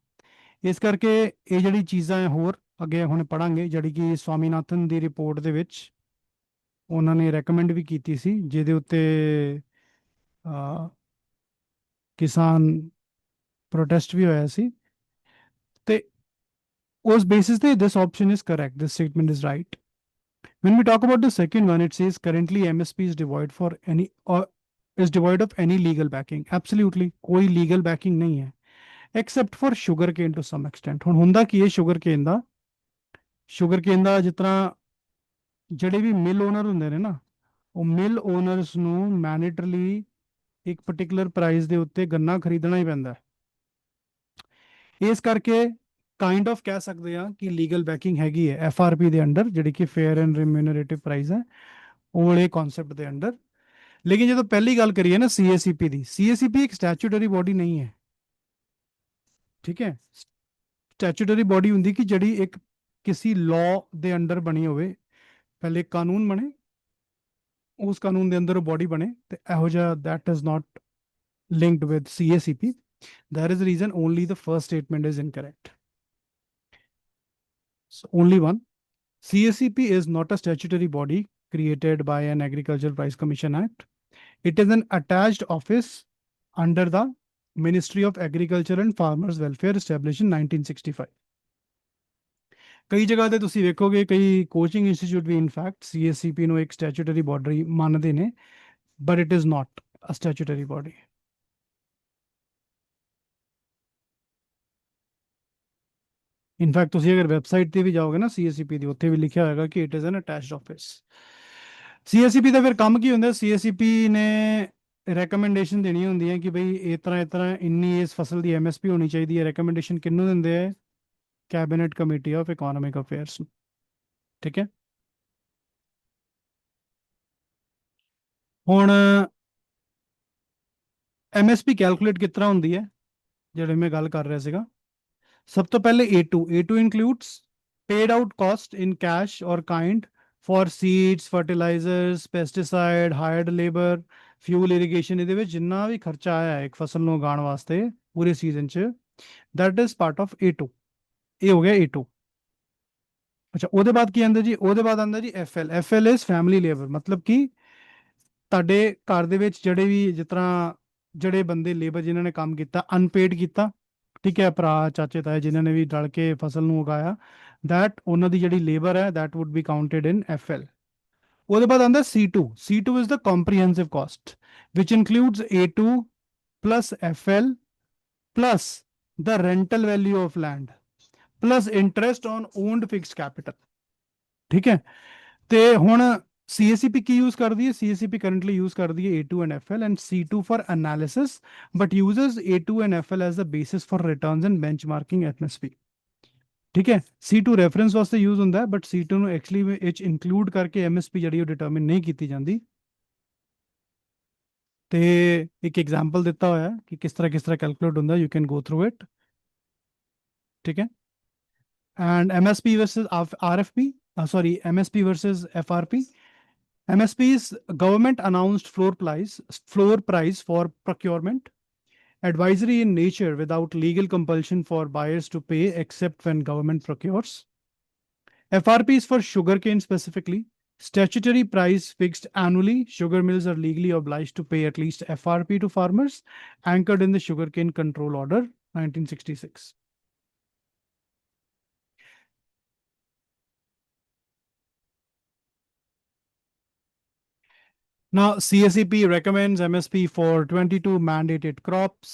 ਇਸ ਕਰਕੇ ਇਹ ਜਿਹੜੀ ਚੀਜ਼ਾਂ ਹੈ ਹੋਰ ਅੱਗੇ ਹੁਣ ਪੜਾਂਗੇ, ਜਿਹੜੀ ਕਿ ਸਵਾਮੀਨਾਥਨ ਦੀ ਰਿਪੋਰਟ ਦੇ ਵਿੱਚ ਉਹਨਾਂ ਨੇ ਰეკਮੈਂਡ ਵੀ ਕੀਤੀ ਸੀ, ਜਿਹਦੇ ਉੱਤੇ ਕਿਸਾਨ ਪ੍ਰੋਟੈਸਟ ਵੀ ਹੋਇਆ ਸੀ। ਤੇ ਉਸ basis ਤੇ this option is correct, this statement is right. When we talk about the second one, it says currently MSP is devoid for any or is devoid of any legal backing. Absolutely, कोई legal backing नहीं है, except for sugarcane to some extent. ਹੁਣ ਹੁੰਦਾ ਕੀ ਹੈ sugarcane ਦਾ ਜਿਸ ਤਰ੍ਹਾਂ ਜਿਹੜੇ ਵੀ ਮਿਲ owner ਹੁੰਦੇ ਨੇ ਨਾ, ਉਹ ਮਿਲ ਓਨਰਸ ਨੂੰ ਮੈਂਡੇਟਰਲੀ ਇੱਕ ਪਾਰਟਿਕੂਲਰ ਪ੍ਰਾਈਸ ਦੇ ਉੱਤੇ ਗੰਨਾ ਖਰੀਦਣਾ ਹੀ ਪੈਂਦਾ ਹੈ। ਇਸ ਕਰਕੇ ਕਾਈਂਡ ਆਫ ਕਹਿ ਸਕਦੇ ਆ ਕਿ ਲੀਗਲ ਬੈਕਿੰਗ ਹੈਗੀ ਹੈ FRP ਦੇ ਅੰਡਰ, ਜਿਹੜੀ ਕਿ ਫੇਅਰ ਐਂਡ ਰਿਮਿਊਨਰੇਟਿਵ ਪ੍ਰਾਈਸ ਹੈ, ਉਹ ਵਾਲੇ ਕਨਸੈਪਟ ਦੇ ਅੰਡਰ। ਲੇਕਿਨ ਜਦੋਂ ਪਹਿਲੀ ਗੱਲ ਕਰੀਏ ਨਾ CACP ਦੀ, CACP ਇੱਕ ਸਟੈਚੂਟਰੀ ਬੋਡੀ ਨਹੀਂ ਹੈ, ਠੀਕ ਹੈ। ਸਟੈਚੂਟਰੀ ਬੋਡੀ ਹੁੰਦੀ ਕਿ ਜਿਹੜੀ ਇੱਕ ਕਿਸੇ ਲਾਅ ਦੇ ਅੰਡਰ ਬਣੀ ਹੋਵੇ, ਪਹਿਲੇ ਕਾਨੂੰਨ ਬਣੇ, ਉਸ ਕਾਨੂੰਨ ਦੇ ਅੰਦਰ ਉਹ ਬੋਡੀ ਬਣੇ, ਤੇ ਇਹੋ ਜਿਹਾ that is not linked with CACP. That is the reason only the first statement is incorrect. So only one. CACP is not a statutory body created by an Agricultural Price Commission Act. It is an attached office under the Ministry of Agriculture and Farmers Welfare established in 1965. ਕਈ ਜਗ੍ਹਾ ਤੇ ਤੁਸੀਂ ਵੇਖੋਗੇ ਕਈ coaching institute ਵੀ in fact CACP ਨੂੰ ਇੱਕ statutory body ਮੰਨਦੇ ਨੇ, but it is not a statutory body. In fact ਤੁਸੀਂ ਅਗਰ ਵੈਬਸਾਈਟ ਤੇ ਵੀ ਜਾਓਗੇ ਨਾ CACP ਦੀ, ਉੱਥੇ ਵੀ ਲਿਖਿਆ ਹੋਏਗਾ ਕਿ it is an attached office. CACP ਦਾ ਫਿਰ ਕੰਮ ਕੀ ਹੁੰਦਾ? CACP ਨੇ ਰეკਮੈਂਡੇਸ਼ਨ ਦੇਣੀ ਹੁੰਦੀ ਹੈ ਕਿ ਬਈ ਇਸ ਤਰ੍ਹਾਂ ਇੰਨੀ ਇਸ ਫਸਲ ਦੀ MSP ਹੋਣੀ ਚਾਹੀਦੀ ਹੈ। ਰეკਮੈਂਡੇਸ਼ਨ ਕਿਹਨੂੰ ਦਿੰਦੇ ਹੈ? Cabinet committee of economic affairs, ਠੀਕ ਹੈ। ਹੁਣ MSP ਕੈਲਕੂਲੇਟ ਕਿਸ ਤਰ੍ਹਾਂ ਹੁੰਦੀ ਹੈ, ਜਿਹੜੇ ਮੈਂ ਗੱਲ ਕਰ ਰਿਹਾ ਸੀਗਾ। ਸਭ ਤੋਂ ਪਹਿਲੇ A2 includes paid out cost in cash or kind for seeds, fertilizers, pesticide, hired labor, fuel irrigation। ਇਹਦੇ ਵਿੱਚ ਜਿੰਨਾ ਵੀ ਖਰਚਾ ਆਇਆ ਹੈ ਇੱਕ ਫਸਲ ਨੂੰ ਉਗਾਉਣ ਵਾਸਤੇ ਪੂਰੇ ਸੀਜ਼ਨ 'ਚ, that is part of A2। ਇਹ ਹੋ ਗਿਆ A2। ਅੱਛਾ, ਉਹਦੇ ਬਾਅਦ ਕੀ ਆਉਂਦਾ ਜੀ? ਉਹਦੇ ਬਾਅਦ ਆਉਂਦਾ ਜੀ FL is family labor। ਮਤਲਬ ਕਿ ਤੁਹਾਡੇ ਘਰ ਦੇ ਵਿੱਚ ਜਿਹੜੇ ਵੀ ਜਿਸ ਤਰ੍ਹਾਂ ਜਿਹੜੇ ਬੰਦੇ ਲੇਬਰ ਜਿਨ੍ਹਾਂ ਨੇ ਕੰਮ ਕੀਤਾ, ਅਨਪੇਡ ਕੀਤਾ, ਠੀਕ ਹੈ, ਭਰਾ ਚਾਚੇ ਤਾਏ ਜਿਨ੍ਹਾਂ ਨੇ ਵੀ ਰਲ ਕੇ ਫਸਲ ਨੂੰ ਉਗਾਇਆ, that ਉਹਨਾਂ ਦੀ ਜਿਹੜੀ ਲੇਬਰ ਹੈ that would be counted in FL। ਉਹਦੇ ਬਾਅਦ ਆਉਂਦਾ C2 is the comprehensive cost which includes A2 plus FL plus the rental value of land plus interest on owned fixed capital, ਠੀਕ ਹੈ। ਤੇ ਹੁਣ CACP ਕੀ यूज करती है? CACP currently यूज करती है A2 and FL and C2 for analysis, but uses A2 and FL as the basis for returns and benchmarking MSP, ठीक है। C2 रेफरेंस वास्ते यूज ਹੁੰਦਾ ਹੈ, but C2 ਨੂੰ ਐਕਚੁਅਲੀ ਵਿੱਚ ਇਨਕਲੂਡ ਕਰਕੇ MSP ਜਿਹੜੀ ਉਹ ਡਿਟਰਮਿਨ ਨਹੀਂ ਕੀਤੀ ਜਾਂਦੀ। ਤੇ ਇੱਕ ਐਗਜ਼ਾਮਪਲ ਦਿੱਤਾ ਹੋਇਆ ਕਿ ਕਿਸ ਤਰ੍ਹਾਂ ਕੈਲਕੂਲੇਟ ਹੁੰਦਾ, you can go through it, ਠੀਕ ਹੈ। And MSP versus RFP, MSP versus FRP. MSP is government announced floor price for procurement, advisory in nature without legal compulsion for buyers to pay except when government procures. FRP is for sugarcane specifically, statutory price fixed annually. Sugar mills are legally obliged to pay at least FRP to farmers, anchored in the Sugarcane Control Order 1966. Now, CACP recommends MSP for 22 mandated crops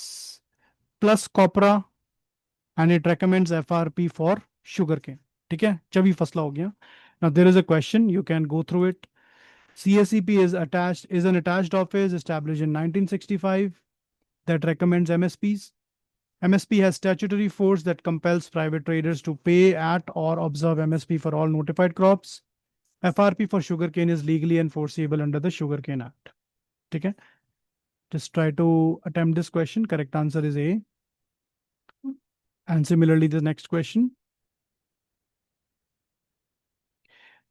plus copra, and it recommends FRP for sugarcane. ठीक है, 24 फसला हो गया। Now, there is a question, you can go through it. CACP is an attached office established in 1965 that recommends MSPs. MSP has statutory force that compels private traders to pay at or observe MSP for all notified crops. FRP for sugarcane is legally enforceable under the Sugarcane Act. Okay? Just try to attempt this question. Correct answer is A. And similarly, the next question.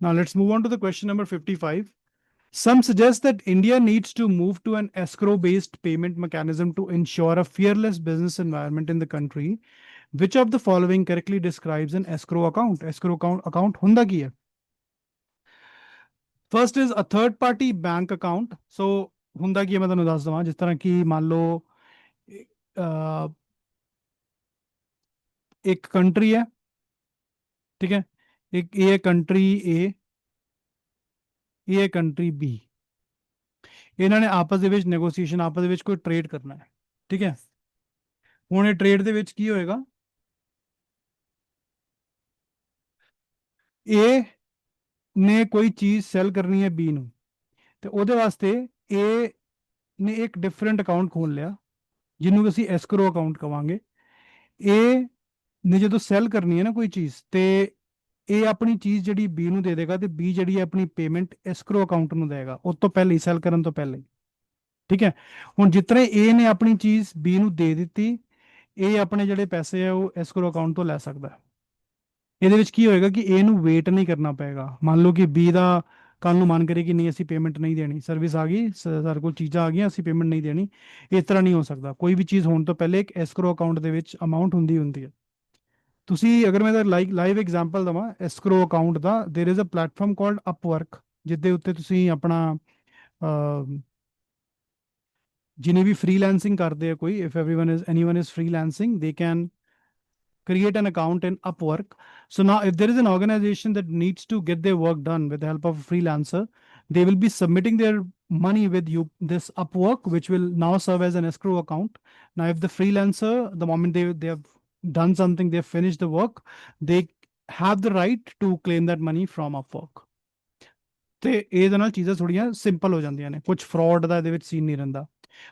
Now let's move on to the question number 55. Some suggest that India needs to move to an escrow-based payment mechanism to ensure a fearless business environment in the country. Which of the following correctly describes an escrow account? Escrow account ਹੁੰਦਾ ਕੀ ਹੈ? First is a third party bank account. So ਹੁੰਦਾ ਕੀ ਹੈ, ਮੈਂ ਤੁਹਾਨੂੰ ਦੱਸ ਦਵਾਂ। ਜਿਸ ਤਰ੍ਹਾਂ ਕਿ ਮੰਨ ਲਓ ਇੱਕ ਕੰਟਰੀ ਹੈ, ਠੀਕ ਹੈ, ਇੱਕ ਇਹ ਕੰਟਰੀ A, ਇਹ ਕੰਟਰੀ B, ਇਹਨਾਂ ਨੇ ਆਪਸ ਦੇ ਵਿੱਚ ਨੈਗੋਸੀਏਸ਼ਨ, ਆਪਸ ਦੇ ਵਿੱਚ ਕੋਈ ਟ੍ਰੇਡ ਕਰਨਾ ਹੈ, ਠੀਕ ਹੈ। ਹੁਣ ਇਹ ਟ੍ਰੇਡ ਦੇ ਵਿੱਚ ਕੀ ਹੋਏਗਾ? A ਨੇ ਕੋਈ ਚੀਜ਼ ਸੈਲ ਕਰਨੀ ਹੈ B ਨੂੰ, ਤੇ ਉਹਦੇ ਵਾਸਤੇ A ਨੇ ਇੱਕ ਡਿਫਰੈਂਟ ਅਕਾਊਂਟ ਖੋਲ ਲਿਆ, ਜਿਹਨੂੰ ਅਸੀਂ ਐਸਕਰੋ ਅਕਾਊਂਟ ਕਵਾਂਗੇ। A ਨੇ ਜਦੋਂ ਸੈਲ ਕਰਨੀ ਹੈ ਨਾ ਕੋਈ ਚੀਜ਼, ਤੇ ਇਹ ਆਪਣੀ ਚੀਜ਼ ਜਿਹੜੀ B ਨੂੰ ਦੇ ਦੇਗਾ, ਤੇ B ਜਿਹੜੀ ਹੈ ਆਪਣੀ ਪੇਮੈਂਟ ਐਸਕਰੋ ਅਕਾਊਂਟ ਨੂੰ ਦੇਗਾ, ਉਸ ਤੋਂ ਪਹਿਲੇ ਹੀ, ਸੈਲ ਕਰਨ ਤੋਂ ਪਹਿਲੇ ਹੀ, ਠੀਕ ਹੈ। ਹੁਣ ਜਿਤਨੇ A ਨੇ ਆਪਣੀ ਚੀਜ਼ B ਨੂੰ ਦੇ ਦਿੱਤੀ, ਇਹ ਆਪਣੇ ਜਿਹੜੇ ਪੈਸੇ ਆ ਉਹ ਐਸਕਰੋ ਅਕਾਊਂਟ ਤੋਂ ਲੈ ਸਕਦਾ। ਇਹਦੇ ਵਿੱਚ ਕੀ ਹੋਏਗਾ ਕਿ A ਨੂੰ ਵੇਟ ਨਹੀਂ ਕਰਨਾ ਪਏਗਾ। ਮੰਨ ਲਓ ਕਿ B ਦਾ ਕੱਲ ਨੂੰ ਮਨ ਕਰੇ ਕਿ ਨਹੀਂ, ਅਸੀਂ ਪੇਮੈਂਟ ਨਹੀਂ ਦੇਣੀ, ਸਰਵਿਸ ਆ ਗਈ, ਸਾਡੇ ਕੋਲ ਚੀਜ਼ਾਂ ਆ ਗਈਆਂ, ਅਸੀਂ ਪੇਮੈਂਟ ਨਹੀਂ ਦੇਣੀ, ਇਸ ਤਰ੍ਹਾਂ ਨਹੀਂ ਹੋ ਸਕਦਾ। ਕੋਈ ਵੀ ਚੀਜ਼ ਹੋਣ ਤੋਂ ਪਹਿਲੇ ਇੱਕ ਐਸਕਰੋ ਅਕਾਊਂਟ ਦੇ ਵਿੱਚ ਅਮਾਊਂਟ ਹੁੰਦੀ ਹੈ। ਤੁਸੀਂ ਅਗਰ ਮੈਂ ਲਾਈਵ ਐਗਜ਼ਾਮਪਲ ਦਵਾਂ ਐਸਕਰੋ ਅਕਾਊਂਟ ਦਾ, there is a platform called Upwork, ਜਿਹਦੇ ਉੱਤੇ ਤੁਸੀਂ ਆਪਣਾ ਜਿਨੇ ਵੀ ਫ੍ਰੀਲੈਂਸਿੰਗ ਕਰਦੇ ਆ ਕੋਈ, if anyone is freelancing, they can create an account in Upwork. So now if there is an organization that needs to get their work done with the help of a freelancer, they will be submitting their money with you, this Upwork, which will now serve as an escrow account. Now if the freelancer, the moment they have done something, they have finished the work, they have the right to claim that money from Upwork. ਤੇ ਇਹਦੇ ਨਾਲ ਚੀਜ਼ਾਂ ਥੋੜੀਆਂ simple ਹੋ ਜਾਂਦੀਆਂ ਨੇ, ਕੁਝ fraud ਦਾ ਇਹਦੇ ਵਿੱਚ ਸੀਨ ਨਹੀਂ ਰਹਿੰਦਾ।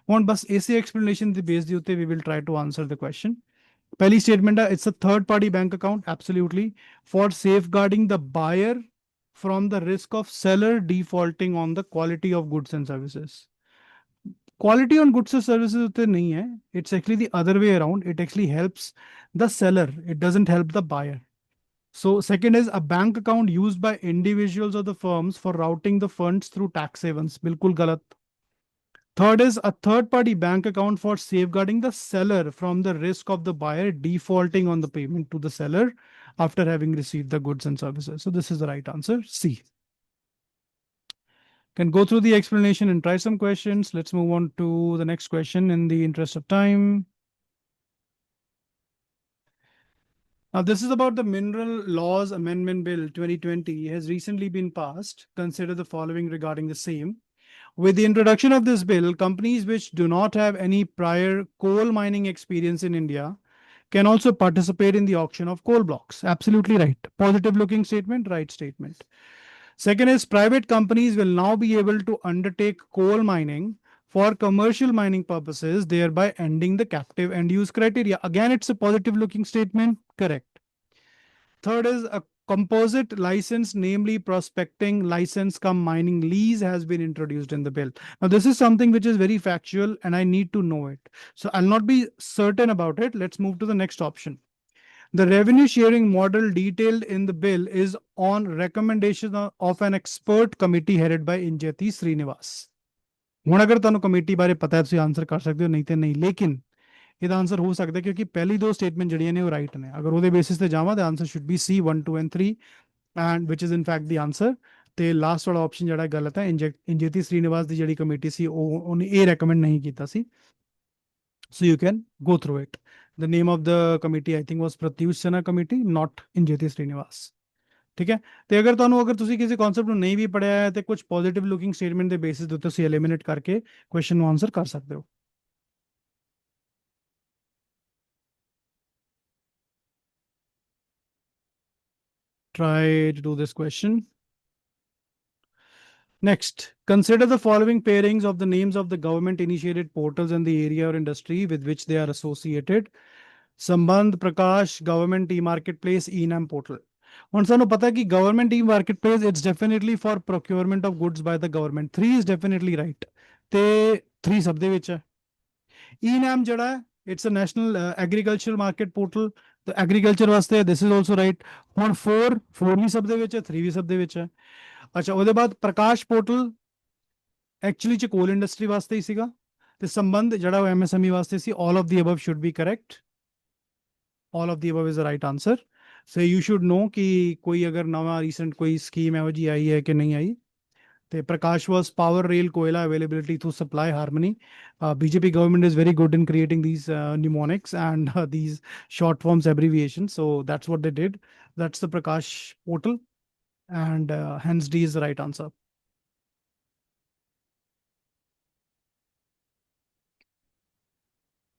ਹੁਣ ਬਸ ਇਸੇ ਐਕਸਪਲੇਨੇਸ਼ਨ ਦੀ ਬੇਸ ਦੇ ਉੱਤੇ we will try to answer the question. ਪਹਿਲੀ ਸਟੇਟਮੈਂਟ ਹੈ, it's a third party bank account, absolutely, for safeguarding the buyer from the risk of seller defaulting on the quality of goods and services. Quality on goods and services ਉੱਤੇ ਨਹੀਂ ਹੈ, it's actually the other way around. It actually helps the seller, it doesn't help the buyer. So second is a bank account used by individuals or the firms for routing the funds through tax havens. बिल्कुल गलत. Third is a third party bank account for safeguarding the seller from the risk of the buyer defaulting on the payment to the seller after having received the goods and services. So this is the right answer, C. Can go through the explanation and try some questions. Let's move on to the next question in the interest of time. Now, this is about the Mineral Laws Amendment Bill 2020 has recently been passed. Consider the following regarding the same. With the introduction of this bill, companies which do not have any prior coal mining experience in India can also participate in the auction of coal blocks. Absolutely right. Positive looking statement, right statement. Second is private companies will now be able to undertake coal mining for commercial mining purposes, thereby ending the captive end use criteria. Again, it's a positive looking statement. Correct. Third is a composite license, namely prospecting license cum mining lease, has been introduced in the bill. Now, this is something which is very factual and I need to know it. So I'll not be certain about it. Let's move to the next option. The revenue sharing model detailed in the bill is on recommendation of an expert committee headed by Injeti Srinivas. ਹੁਣ ਅਗਰ ਤੁਹਾਨੂੰ committee ਬਾਰੇ ਪਤਾ ਹੈ ਤੁਸੀਂ answer ਕਰ ਸਕਦੇ ਹੋ, ਨਹੀਂ ਤੇ ਨਹੀਂ। ਲੇਕਿਨ ਇਹਦਾ ਆਨਸਰ ਹੋ ਸਕਦਾ ਕਿਉਂਕਿ ਪਹਿਲੀ ਦੋ ਸਟੇਟਮੈਂਟ ਜਿਹੜੀਆਂ ਨੇ ਉਹ ਰਾਈਟ ਨੇ। ਅਗਰ ਉਹਦੇ ਬੇਸਿਸ ਤੇ ਜਾਵਾਂ ਤਾਂ answer should be C 1 2 and 3 and which is in fact the answer. ਤੇ ਲਾਸਟ ਵਾਲਾ ਆਪਸ਼ਨ ਜਿਹੜਾ ਗਲਤ ਹੈ। ਇੰਜੇਤੀ ਸ੍ਰੀਨਿਵਾਸ ਦੀ ਜਿਹੜੀ ਕਮੇਟੀ ਸੀ ਉਹਨੇ ਇਹ ਰეკਮੈਂਡ ਨਹੀਂ ਕੀਤਾ ਸੀ। So you can go through it. The name of the committee I think was Pratyush Sinha committee, not Injeti Srinivas. ठीक है। ਤੇ ਅਗਰ ਤੁਸੀਂ ਕਿਸੇ ਕਨਸੈਪਟ ਨੂੰ ਨਹੀਂ ਵੀ ਪੜਿਆ ਹੈ ਤੇ ਕੁਝ ਪੋਜ਼ਿਟਿਵ ਲੁਕਿੰਗ ਸਟੇਟਮੈਂਟ ਦੇ ਬੇਸਿਸ ਦੇ ਉੱਤੇ ਤੁਸੀਂ ਐਲੀਮੀਨੇਟ ਕਰਕੇ ਕੁਐਸਚਨ ਨੂੰ ਆਨਸਰ ਕਰ ਸਕਦੇ ਹੋ। Try to do this question. Next, consider the following pairings of the names of the government initiated portals in the area or industry with which they are associated. Sambandh, Prakash, Government E-Marketplace, E-Nam portal. ਹੁਣ ਸਾਨੂੰ ਪਤਾ ਕਿ government e marketplace it's definitely for procurement of goods by the government. 3 is definitely right ਤੇ 3 ਸਭ ਦੇ ਵਿੱਚ ਹੈ। E-Nam ਜਿਹੜਾ ਹੈ it's a national agriculture market portal, ਤੇ ਐਗਰੀਕਲਚਰ ਵਾਸਤੇ ਦਿਸ ਇਜ਼ ਆਲਸੋ ਰਾਈਟ। ਹੁਣ 4 ਵੀ ਸਭ ਦੇ ਵਿੱਚ ਹੈ, 3 ਵੀ ਸਭ ਦੇ ਵਿੱਚ ਹੈ। ਅੱਛਾ, ਉਹਦੇ ਬਾਅਦ ਪ੍ਰਕਾਸ਼ ਪੋਰਟਲ एक्चुअली च कोल इंडस्ट्री वास्ते ही सीगा ਤੇ ਸੰਬੰਧ ਜਿਹੜਾ ਉਹ ਐਮਐਸਐਮਈ ਵਾਸਤੇ ਸੀ all of the above should be correct all of the above is the right answer so you should know कि कोई अगर नवा recent कोई scheme ਇਹੋ ਜੀ आई ਹੈ ਕਿ ਨਹੀਂ ਆਈ ਤੇ ਪ੍ਰਕਾਸ਼ was power rail koila availability to supply harmony BJP government is very good in creating these mnemonics and these short forms abbreviations so that's what they did that's the Prakash portal and hence D is the right answer.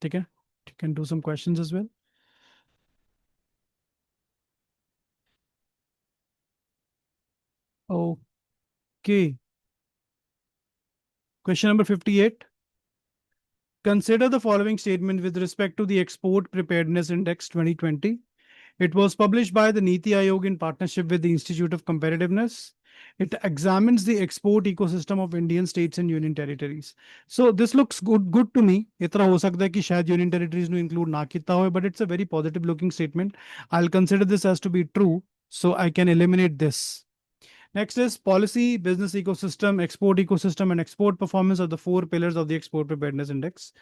Okay, you can do some questions as well. Okay. Question number 58. Consider the following statement with respect to the Export Preparedness Index 2020. It was published by the Niti Aayog in partnership with the Institute of Competitiveness. It examines the export ecosystem of Indian states and union territories. So this looks good to me. इतना हो सकता है कि शायद union territories ਨੂੰ include ना किया हो, but it's a very positive looking statement. I'll consider this as to be true, so I can eliminate this. Next is policy, business ecosystem, and export performance are the four pillars of the Export Preparedness Index.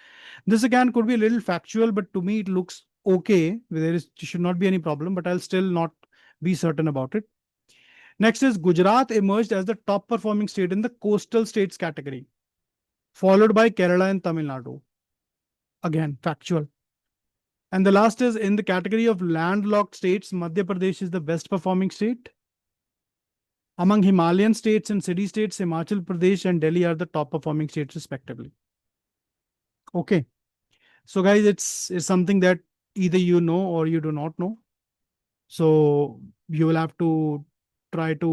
This again could be a little factual, but to me it looks okay. There should not be any problem, but I'll still not be certain about it. Next is Gujarat emerged as the top performing state in the coastal states category, followed by Kerala and Tamil Nadu. Again, factual. And the last is in the category of landlocked states, Madhya Pradesh is the best performing state. Among Himalayan states and city states, Himachal Pradesh and Delhi are the top performing states respectively. Okay. So guys, it's something that either you know or you do not know. So you will have to try to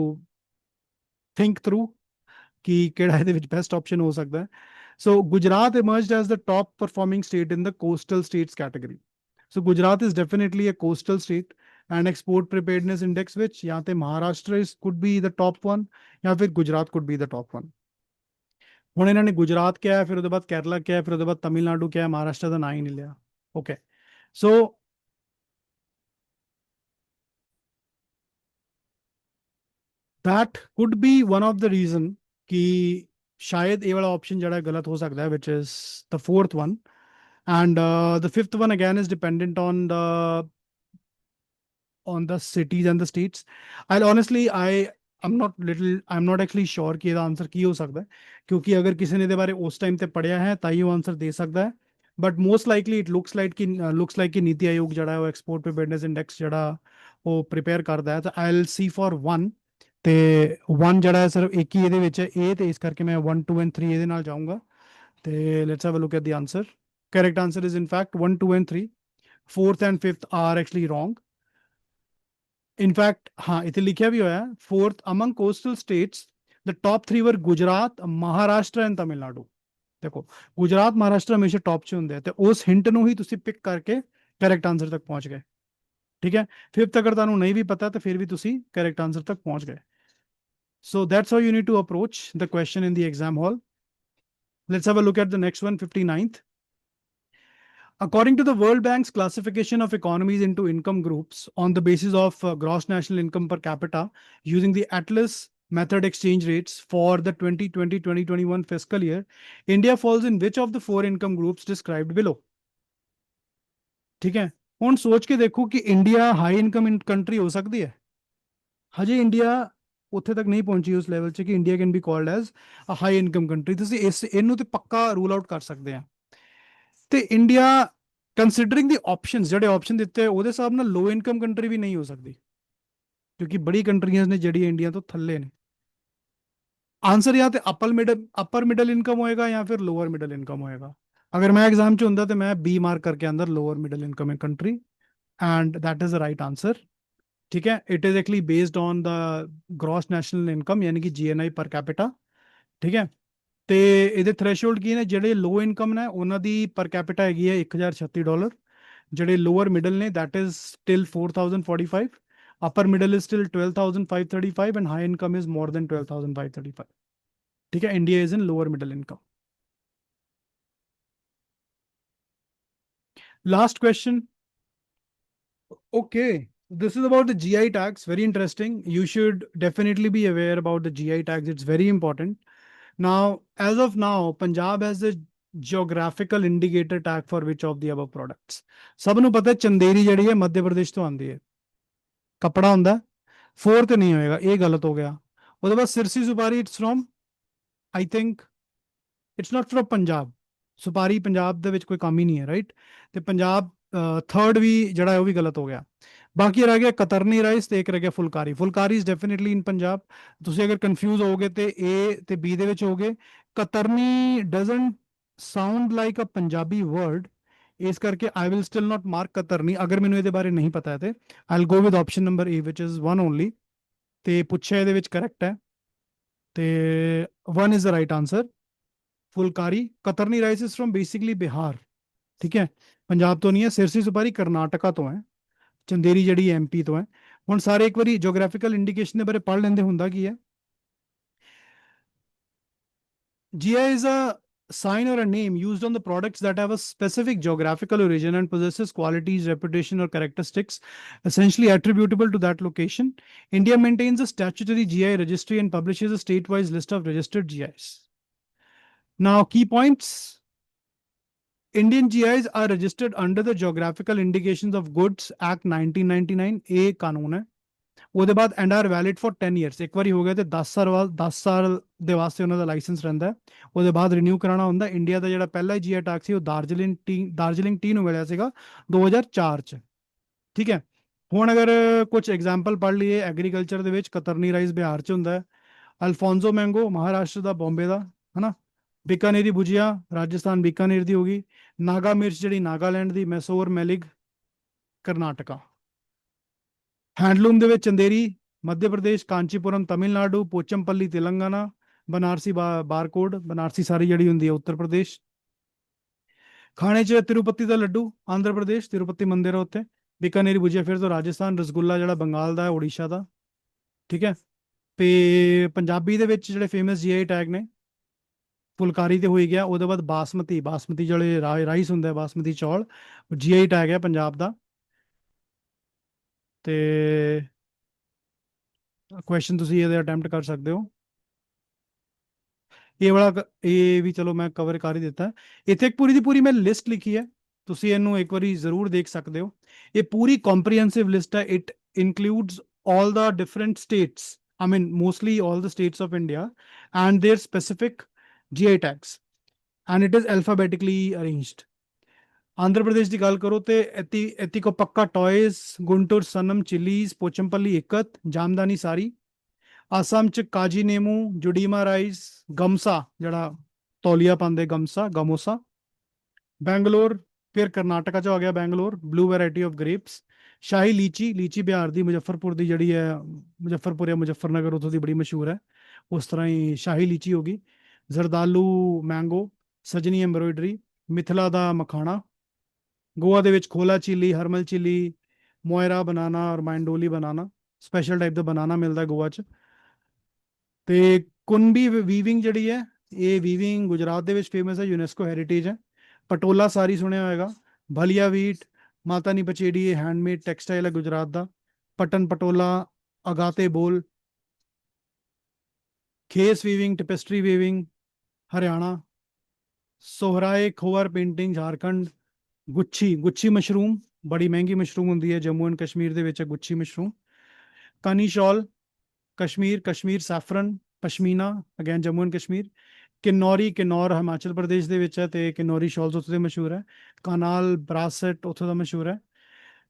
think through कि केड़ा ਇਹਦੇ ਵਿੱਚ best option हो सकता है. So Gujarat emerged as the top performing state in the coastal states category. So Gujarat is definitely a coastal state and export preparedness index which यहाँ पे Maharashtra could be the top one या फिर Gujarat could be the top one. ਹੁਣ ਇਹਨਾਂ ਨੇ ਗੁਜਰਾਤ ਕਿਹਾ ਹੈ ਫਿਰ ਉਹਦੇ ਬਾਅਦ ਕੇਰਲਾ ਕਿਹਾ ਹੈ ਫਿਰ ਉਹਦੇ ਬਾਅਦ ਤਮਿਲਨਾਡੂ ਕਿਹਾ ਹੈ ਮਹਾਰਾਸ਼ਟਰ ਦਾ ਨਾਂ ਹੀ ਨਹੀਂ ਲਿਆ. Okay. So that could be one of the reason कि शायद ये वाला ऑप्शन जड़ा गलत हो सकता है which is the fourth one and the fifth one again is dependent on the cities and the states. I'm not actually sure कि ਇਹਦਾ आंसर ਕੀ ਹੋ ਸਕਦਾ ਹੈ ਕਿਉਂਕਿ ਅਗਰ ਕਿਸੇ ਨੇ ਇਹਦੇ ਬਾਰੇ ਉਸ ਟਾਈਮ ਤੇ ਪੜਿਆ ਹੈ ਤਾਂ ਹੀ ਉਹ ਆਨਸਰ ਦੇ ਸਕਦਾ ਹੈ but most likely it looks like ਕਿ ਨੀਤੀ ਆਯੋਗ ਜਿਹੜਾ ਹੈ ਉਹ ਐਕਸਪੋਰਟ ਪ੍ਰੀਪੇਅਰਡਨੈਸ ਇੰਡੈਕਸ ਜਿਹੜਾ ਉਹ ਪ੍ਰਿਪੇਅਰ ਕਰਦਾ ਹੈ ਤਾਂ ਆਈ'll see for 1 ਤੇ 1 ਜਿਹੜਾ ਹੈ ਸਿਰਫ ਇੱਕ ਹੀ ਇਹਦੇ ਵਿੱਚ ਹੈ ਇਹ ਤੇ ਇਸ ਕਰਕੇ ਮੈਂ 1 2 and 3 ਇਹਦੇ ਨਾਲ ਜਾਊਂਗਾ ਤੇ let's have a look at the answer. Correct answer is in fact 1 2 and 3. Fourth and fifth are actually wrong. In fact, हाँ इतने लिखा भी होया है fourth among coastal states the top three were Gujarat, Maharashtra and Tamil Nadu. देखो गुजरात महाराष्ट्र हमेशा top च ਹੁੰਦੇ ਆ ਤੇ ਉਸ ਹਿੰਟ ਨੂੰ ਹੀ ਤੁਸੀਂ ਪਿਕ ਕਰਕੇ ਕਰੈਕਟ ਆਨਸਰ ਤੱਕ ਪਹੁੰਚ ਗਏ. ਠੀਕ ਹੈ ਫਿਫਥ ਅਗਰ ਤੁਹਾਨੂੰ ਨਹੀਂ ਵੀ ਪਤਾ ਤਾਂ ਫਿਰ ਵੀ ਤੁਸੀਂ ਕਰੈਕਟ ਆਨਸਰ ਤੱਕ ਪਹੁੰਚ ਗਏ. So that's how you need to approach the question in the exam hall. Let's have a look at the next one, 59th. According to the World Bank's classification of economies into income groups on the basis of gross national income per capita using the Atlas method exchange rates for the 2020-2021 fiscal year, India falls in which of the four income groups described below? ठीक है ਹੁਣ सोच के देखो कि India high income country हो सकती है ਹਜੇ ਇੰਡੀਆ ਉੱਥੇ ਤੱਕ ਨਹੀਂ ਪਹੁੰਚੀ ਉਸ ਲੈਵਲ 'ਚ ਕਿ India can be called as a high income country ਤੁਸੀਂ ਇਹਨੂੰ ਤੇ ਪੱਕਾ ਰੂਲ ਆਊਟ ਕਰ ਸਕਦੇ ਆ ਤੇ ਇੰਡੀਆ ਕੰਸੀਡਰਿੰਗ ਦੀ ਆਪਸ਼ਨਸ ਜਿਹੜੇ ਆਪਸ਼ਨ ਦਿੱਤੇ ਉਹਦੇ ਹਿਸਾਬ ਨਾਲ ਲੋ ਇਨਕਮ ਕੰਟਰੀ ਵੀ ਨਹੀਂ ਹੋ ਸਕਦੀ ਕਿਉਂਕਿ ਬੜੀ ਕੰਟਰੀਆਂ ਨੇ ਜਿਹੜੀਆਂ ਇੰਡੀਆ ਤੋਂ ਥੱਲੇ ਨੇ ਆਨਸਰ ਜਾਂ ਤੇ ਅਪਰ ਮਿਡਲ ਇਨਕਮ ਹੋਏਗਾ ਜਾਂ ਫਿਰ ਲੋਅਰ ਮਿਡਲ ਇਨਕਮ ਹੋਏਗਾ ਅਗਰ ਮੈਂ ਐਗਜ਼ਾਮ 'ਚ ਹੁੰਦਾ ਤੇ ਮੈਂ ਬੀ ਮਾਰਕ ਕਰਕੇ ਅੰਦਰ lower middle income country and that is the right answer. ठीक है it is actually based on the gross national income यानी कि GNI पर कैपिटा. ठीक है ਤੇ ਇਹਦੇ ਥ੍ਰੈਸ਼ਹੋਲਡ ਕੀ ਨੇ ਜਿਹੜੇ ਲੋ ਇਨਕਮ ਨੇ ਉਹਨਾਂ ਦੀ ਪਰ ਕੈਪੀਟਾ ਹੈਗੀ ਹੈ $1036 ਜਿਹੜੇ ਲੋਅਰ ਮਿਡਲ ਨੇ that is still 4045 upper middle is still 12535 and high income is more than 12535. ठीक है India is in lower middle income. Last question. Okay, this is about the GI tags. Very interesting. You should definitely be aware about the GI tags. It's very important. Now, as of now, Punjab has the geographical indicator tag for which of the above products? ਸਭ ਨੂੰ ਪਤਾ ਚੰਦੇਰੀ ਜਿਹੜੀ ਹੈ ਮੱਧ ਪ੍ਰਦੇਸ਼ ਤੋਂ ਆਉਂਦੀ ਹੈ, ਕੱਪੜਾ ਹੁੰਦਾ। ਫੋਰਥ ਨਹੀਂ ਹੋਏਗਾ, ਇਹ ਗਲਤ ਹੋ ਗਿਆ। ਉਹਦੇ ਬਾਅਦ Sirsi supari, it's from, I think it's not from Punjab. ਸੁਪਾਰੀ ਪੰਜਾਬ ਦੇ ਵਿੱਚ ਕੋਈ ਕੰਮ ਹੀ ਨਹੀਂ ਹੈ, ਰਾਈਟ। ਤੇ ਪੰਜਾਬ ਥਰਡ ਵੀ ਜਿਹੜਾ ਹੈ ਉਹ ਵੀ ਗਲਤ ਹੋ ਗਿਆ। ਬਾਕੀ ਰਹਿ ਗਿਆ ਕਤਰਨੀ ਰਾਈਸ ਤੇ ਇੱਕ ਰਹਿ ਗਿਆ ਫੁਲਕਾਰੀ। ਫੁਲਕਾਰੀ ਇਜ਼ ਡੈਫੀਨਿਟਲੀ ਇਨ ਪੰਜਾਬ। ਤੁਸੀਂ ਅਗਰ ਕਨਫਿਊਜ਼ ਹੋਗੇ ਤੇ ਏ ਤੇ ਬੀ ਦੇ ਵਿੱਚ ਹੋਗੇ। Katarni doesn't sound like a Punjabi word, ਇਸ ਕਰਕੇ I will still not mark Katarni. ਅਗਰ ਮੈਨੂੰ ਇਹਦੇ ਬਾਰੇ ਨਹੀਂ ਪਤਾ ਹੈ ਤੇ I go with option number A which is one only. ਤੇ ਪੁੱਛਿਆ ਇਹਦੇ ਵਿੱਚ ਕਰੈਕਟ ਹੈ ਤੇ one is the right answer. Phulkari, Katarni rice is from basically Bihar, ਠੀਕ ਹੈ, ਪੰਜਾਬ ਤੋਂ ਨਹੀਂ ਹੈ। ਸਿਰਸੀ ਸੁਪਾਰੀ ਕਰਨਾਟਕਾ ਤੋਂ ਹੈ। ਚੰਦੇਰੀ ਜਿਹੜੀ ਐਮਪੀ ਤੋਂ ਹੈ। ਹੁਣ ਸਾਰੇ ਇੱਕ ਵਾਰੀ ਜੀਓਗ੍ਰਾਫਿਕਲ ਇੰਡੀਕੇਸ਼ਨ ਦੇ ਬਾਰੇ ਪੜ੍ਹ ਲੈਂਦੇ, ਹੁੰਦਾ ਕੀ ਹੈ। GI is a sign or a name used on the products that have a specific geographical origin and possesses qualities, reputation, or characteristics essentially attributable to that location. India maintains a statutory GI registry and publishes a state-wise list of registered GIs. Now, key points. Indian GIs are registered under the Geographical Indications of Goods Act 1999। ਇਹ ਕਾਨੂੰਨ ਹੈ। ਉਹਦੇ ਬਾਅਦ and are valid for 10 years. ਇੱਕ ਵਾਰੀ ਹੋ ਗਿਆ ਤੇ 10 ਸਾਲ ਬਾਅਦ 10 ਸਾਲ ਦੇ ਵਾਸਤੇ ਉਹਨਾਂ ਦਾ ਲਾਇਸੈਂਸ ਰਹਿੰਦਾ ਹੈ। ਉਹਦੇ ਬਾਅਦ ਰਿਨਿਊ ਕਰਾਉਣਾ ਹੁੰਦਾ। ਇੰਡੀਆ ਦਾ ਜਿਹੜਾ ਪਹਿਲਾ ਜੀਆਈ ਟੈਗ ਸੀ ਉਹ ਦਾਰਜਲਿੰਗ ਟੀ ਨੂੰ ਮਿਲਿਆ ਸੀਗਾ 2004 ਚ, ਠੀਕ ਹੈ। ਹੁਣ ਅਗਰ ਕੁਝ ਐਗਜ਼ਾਮਪਲ ਪੜ੍ਹ ਲਈਏ ਐਗਰੀਕਲਚਰ ਦੇ ਵਿੱਚ, ਕਤਰਨੀ ਰਾਈਸ ਬਿਹਾਰ ਚ ਹੁੰਦਾ ਹੈ। ਅਲਫੋਂਜ਼ੋ ਮੈਂਗੋ ਮਹਾਰਾਸ਼ਟਰ ਦਾ, ਬੰਬੇ ਦਾ, ਹਨਾ। ਬੀਕਾਨੇਰੀ ਭੁਜੀਆ ਰਾਜਸਥਾਨ ਬੀਕਾਨੇਰ ਦੀ ਹੋਗੀ। ਨਾਗਾ ਮਿਰਚ ਜਿਹੜੀ ਨਾਗਾਲੈਂਡ ਦੀ, ਮੈਸੋਰ ਮੈਲਿਗ ਕਰਨਾਟਕਾ। ਹੈਂਡਲੂਮ ਦੇ ਵਿੱਚ ਚੰਦੇਰੀ ਮੱਧ ਪ੍ਰਦੇਸ਼, ਕਾਂਚੀਪੁਰਮ ਤਮਿਲਨਾਡੂ, ਪੋਚਮਪੱਲੀ ਤੇਲੰਗਾਨਾ, ਬਨਾਰਸੀ ਬਾਰਕੋਡ ਬਨਾਰਸੀ ਸਾਰੀ ਜਿਹੜੀ ਹੁੰਦੀ ਹੈ ਉੱਤਰ ਪ੍ਰਦੇਸ਼। ਖਾਣੇ 'ਚ ਤਿਰੂਪਤੀ ਦਾ ਲੱਡੂ ਆਂਧਰਾ ਪ੍ਰਦੇਸ਼, ਤਿਰੂਪਤੀ ਮੰਦਿਰ ਹੈ ਉੱਥੇ। ਬੀਕਾਨੇਰੀ ਭੁਜੀਆ ਫਿਰ ਤੋਂ ਰਾਜਸਥਾਨ, ਰਸਗੁੱਲਾ ਜਿਹੜਾ ਬੰਗਾਲ ਦਾ ਹੈ, ਉੜੀਸਾ ਦਾ, ਠੀਕ ਹੈ। ਤੇ ਪੰਜਾਬੀ ਦੇ ਵਿੱਚ ਜਿਹੜੇ ਫੇਮਸ ਜੀਆਈ ਟੈਗ ਨੇ, ਫੁਲਕਾਰੀ ਤੇ ਹੋਈ ਗਿਆ। ਉਹਦੇ ਬਾਅਦ ਬਾਸਮਤੀ ਜਿਹੜੇ ਰਾਈਸ ਹੁੰਦਾ, ਬਾਸਮਤੀ ਚੌਲ, ਜੀਆਈ ਟੈਗ ਹੈ ਪੰਜਾਬ ਦਾ। ਤੇ ਕੁਐਸਚਨ ਤੁਸੀਂ ਇਹਦੇ ਅਟੈਂਪਟ ਕਰ ਸਕਦੇ ਹੋ। ਇਹ ਵਾਲਾ ਇਹ ਵੀ ਚਲੋ ਮੈਂ ਕਵਰ ਕਰ ਹੀ ਦਿੱਤਾ। ਇੱਥੇ ਇੱਕ ਪੂਰੀ ਦੀ ਪੂਰੀ ਮੈਂ ਲਿਸਟ ਲਿਖੀ ਹੈ, ਤੁਸੀਂ ਇਹਨੂੰ ਇੱਕ ਵਾਰੀ ਜ਼ਰੂਰ ਦੇਖ ਸਕਦੇ ਹੋ। ਇਹ ਪੂਰੀ ਕੰਪਰੀਹੈਂਸਿਵ ਲਿਸਟ ਹੈ। It includes all the different states, I mean mostly all the states of India and their specific GI tags, and it is alphabetically arranged। Andhra Pradesh ਦੀ ਗੱਲ ਕਰੋ ਤੇ ਐਤੀਕੋ ਪੱਕਾ ਟॉयज, ਗੁੰਟੂਰ ਸਨਮ ਚਿਲੀਜ਼, ਪੋਚਮਪੱਲੀ ਇਕਤ, ਜਾਮਦਾਨੀ ਸਾਰੀ। ਆਸਾਮ ਚ ਕਾਜੀ ਨੇਮੂ, ਜੁਡੀਮਾ ਰਾਈਸ, ਗਮਸਾ ਜਿਹੜਾ ਤੌਲੀਆ ਪਾਉਂਦੇ, ਗਮੋਸਾ। ਬੈਂਗਲੋਰ, ਫਿਰ ਕਰਨਾਟਕਾ ਚ ਆ ਗਿਆ Bangalore, blue variety of grapes. Shahi litchi Bihar ਦੀ, ਮੁਜ਼ੱਫਰਪੁਰ ਦੀ ਜਿਹੜੀ ਹੈ, ਮੁਜ਼ੱਫਰਪੁਰ ਜਾਂ ਮੁਜ਼ੱਫਰਨਗਰ ਉੱਥੋਂ ਦੀ ਬੜੀ ਮਸ਼ਹੂਰ ਹੈ। ਉਸ ਤਰ੍ਹਾਂ ਹੀ ਸ਼ਾਹੀ ਲੀਚੀ ਹੋ ਗਈ। ਜ਼ਰਦਾਲੂ ਮੈਂਗੋ, ਸਜਨੀ ਐਮਬਰੋਇਡਰੀ, ਮਿਥਿਲਾ ਦਾ ਮਖਾਣਾ। ਗੋਆ ਦੇ ਵਿੱਚ ਖੋਲਾ ਚਿੱਲੀ, ਹਰਮਲ ਚਿੱਲੀ, ਮੋਇਰਾ ਬਨਾਨਾ ਔਰ ਮਾਈਂਡੋਲੀ ਬਨਾਨਾ, ਸਪੈਸ਼ਲ ਟਾਈਪ ਦਾ ਬਨਾਨਾ ਮਿਲਦਾ ਗੋਆ ਚ। ਤੇ ਕੁਨਬੀ ਵੀਵਿੰਗ ਜਿਹੜੀ ਹੈ, ਇਹ ਵੀਵਿੰਗ ਗੁਜਰਾਤ ਦੇ ਵਿੱਚ ਫੇਮਸ ਹੈ, ਯੂਨੈਸਕੋ ਹੈਰੀਟੇਜ ਹੈ। ਪਟੋਲਾ ਸਾਰੀ ਸੁਣਿਆ ਹੋਏਗਾ। ਭਲੀਆ ਵੀਟ, ਮਾਤਾ ਨੀ ਪਚੇੜੀ, ਇਹ ਹੈਂਡਮੇਡ ਟੈਕਸਟਾਈਲ ਹੈ ਗੁਜਰਾਤ ਦਾ। Patna Patola, agate bowl. Khes weaving, tapestry weaving Haryana. Sohrai Khovar painting Jharkhand. Gucchi mushroom बड़ी महंगी मशरूम होंगी है, जम्मू एंड कश्मीर ਦੇ ਵਿੱਚ Gucchi mushroom. Kani shawl Kashmir saffron Pashmina again Jammu and Kashmir. Kinnaur Himachal Pradesh ਦੇ ਵਿੱਚ ਹੈ ਤੇ ਕਿਨੌਰੀ ਸ਼ਾਲਸ ਉੱਥੇ ਦੇ ਮਸ਼ਹੂਰ ਹੈ। ਕਾਨਾਲ ਬਰਾਸਟ ਉੱਥੋਂ ਦਾ ਮਸ਼ਹੂਰ ਹੈ।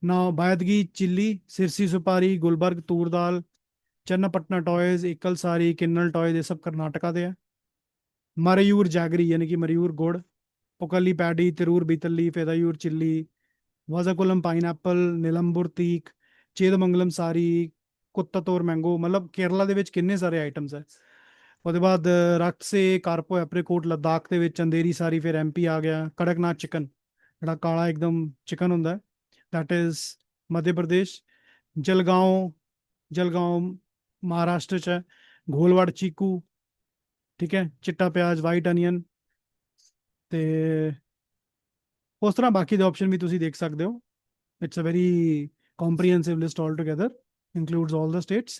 ਨਾ ਬਾਇਦਗੀ ਚਿੱਲੀ, ਸਿਰਸੀ ਸੁਪਾਰੀ, ਗੁਲਬਰਗ ਤੂਰ ਦਾਲ, ਚੰਨਪਟਨਾ ਟॉयज, एकल सारी, किन्नल टॉयज, ये सब कर्नाटका ਦੇ ਹੈ। ਮਰਯੂਰ ਜੈਗਰੀ यानी कि मरयूर गुड़, पुकली पैडी, तिरूर बीतली, फेदायूर चिल्ली, वाजाकुलम पाइनएप्पल, नीलंबुर तीक, चेदमंगलम सारी, कुत्तातोर मैंगो। मतलब केरला ਦੇ ਵਿੱਚ ਕਿੰਨੇ ਸਾਰੇ ਆਈਟਮਸ ਹੈ। ਉਹਦੇ ਬਾਅਦ ਰਕਸੇ ਕਾਰਪੋ ਐਪਰੀਕੋਟ ਲੱਦਾਖ ਦੇ ਵਿੱਚ, ਚੰਦੇਰੀ ਸਾਰੀ, ਫਿਰ ਐਮਪੀ ਆ ਗਿਆ। ਕੜਕਨਾਥ ਚਿਕਨ ਜਿਹੜਾ ਕਾਲਾ ਇੱਕਦਮ ਚਿਕਨ ਹੁੰਦਾ, ਦੈਟ ਇਜ਼ ਮੱਧ ਪ੍ਰਦੇਸ਼। ਜਲਗਾਓਂ ਮਹਾਰਾਸ਼ਟਰ ਚ ਹੈ। ਘੋਲਵਾੜ ਚੀਕੂ, ਠੀਕ ਹੈ, ਚਿੱਟਾ ਪਿਆਜ਼, ਵਾਈਟ ਅਨੀਅਨ। ਤੇ ਉਸ ਤਰ੍ਹਾਂ ਬਾਕੀ ਦੇ ਆਪਸ਼ਨ ਵੀ ਤੁਸੀਂ ਦੇਖ ਸਕਦੇ ਹੋ। It's a very comprehensive list altogether, includes all the states।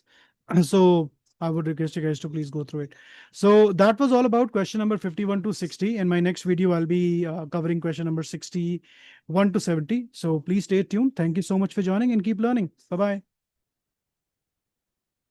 So I would request you guys to please go through it. So that was all about question number 51 to 60. In my next video, I'll be covering question number 61 to 70. So please stay tuned. Thank you so much for joining and keep learning. Bye-bye.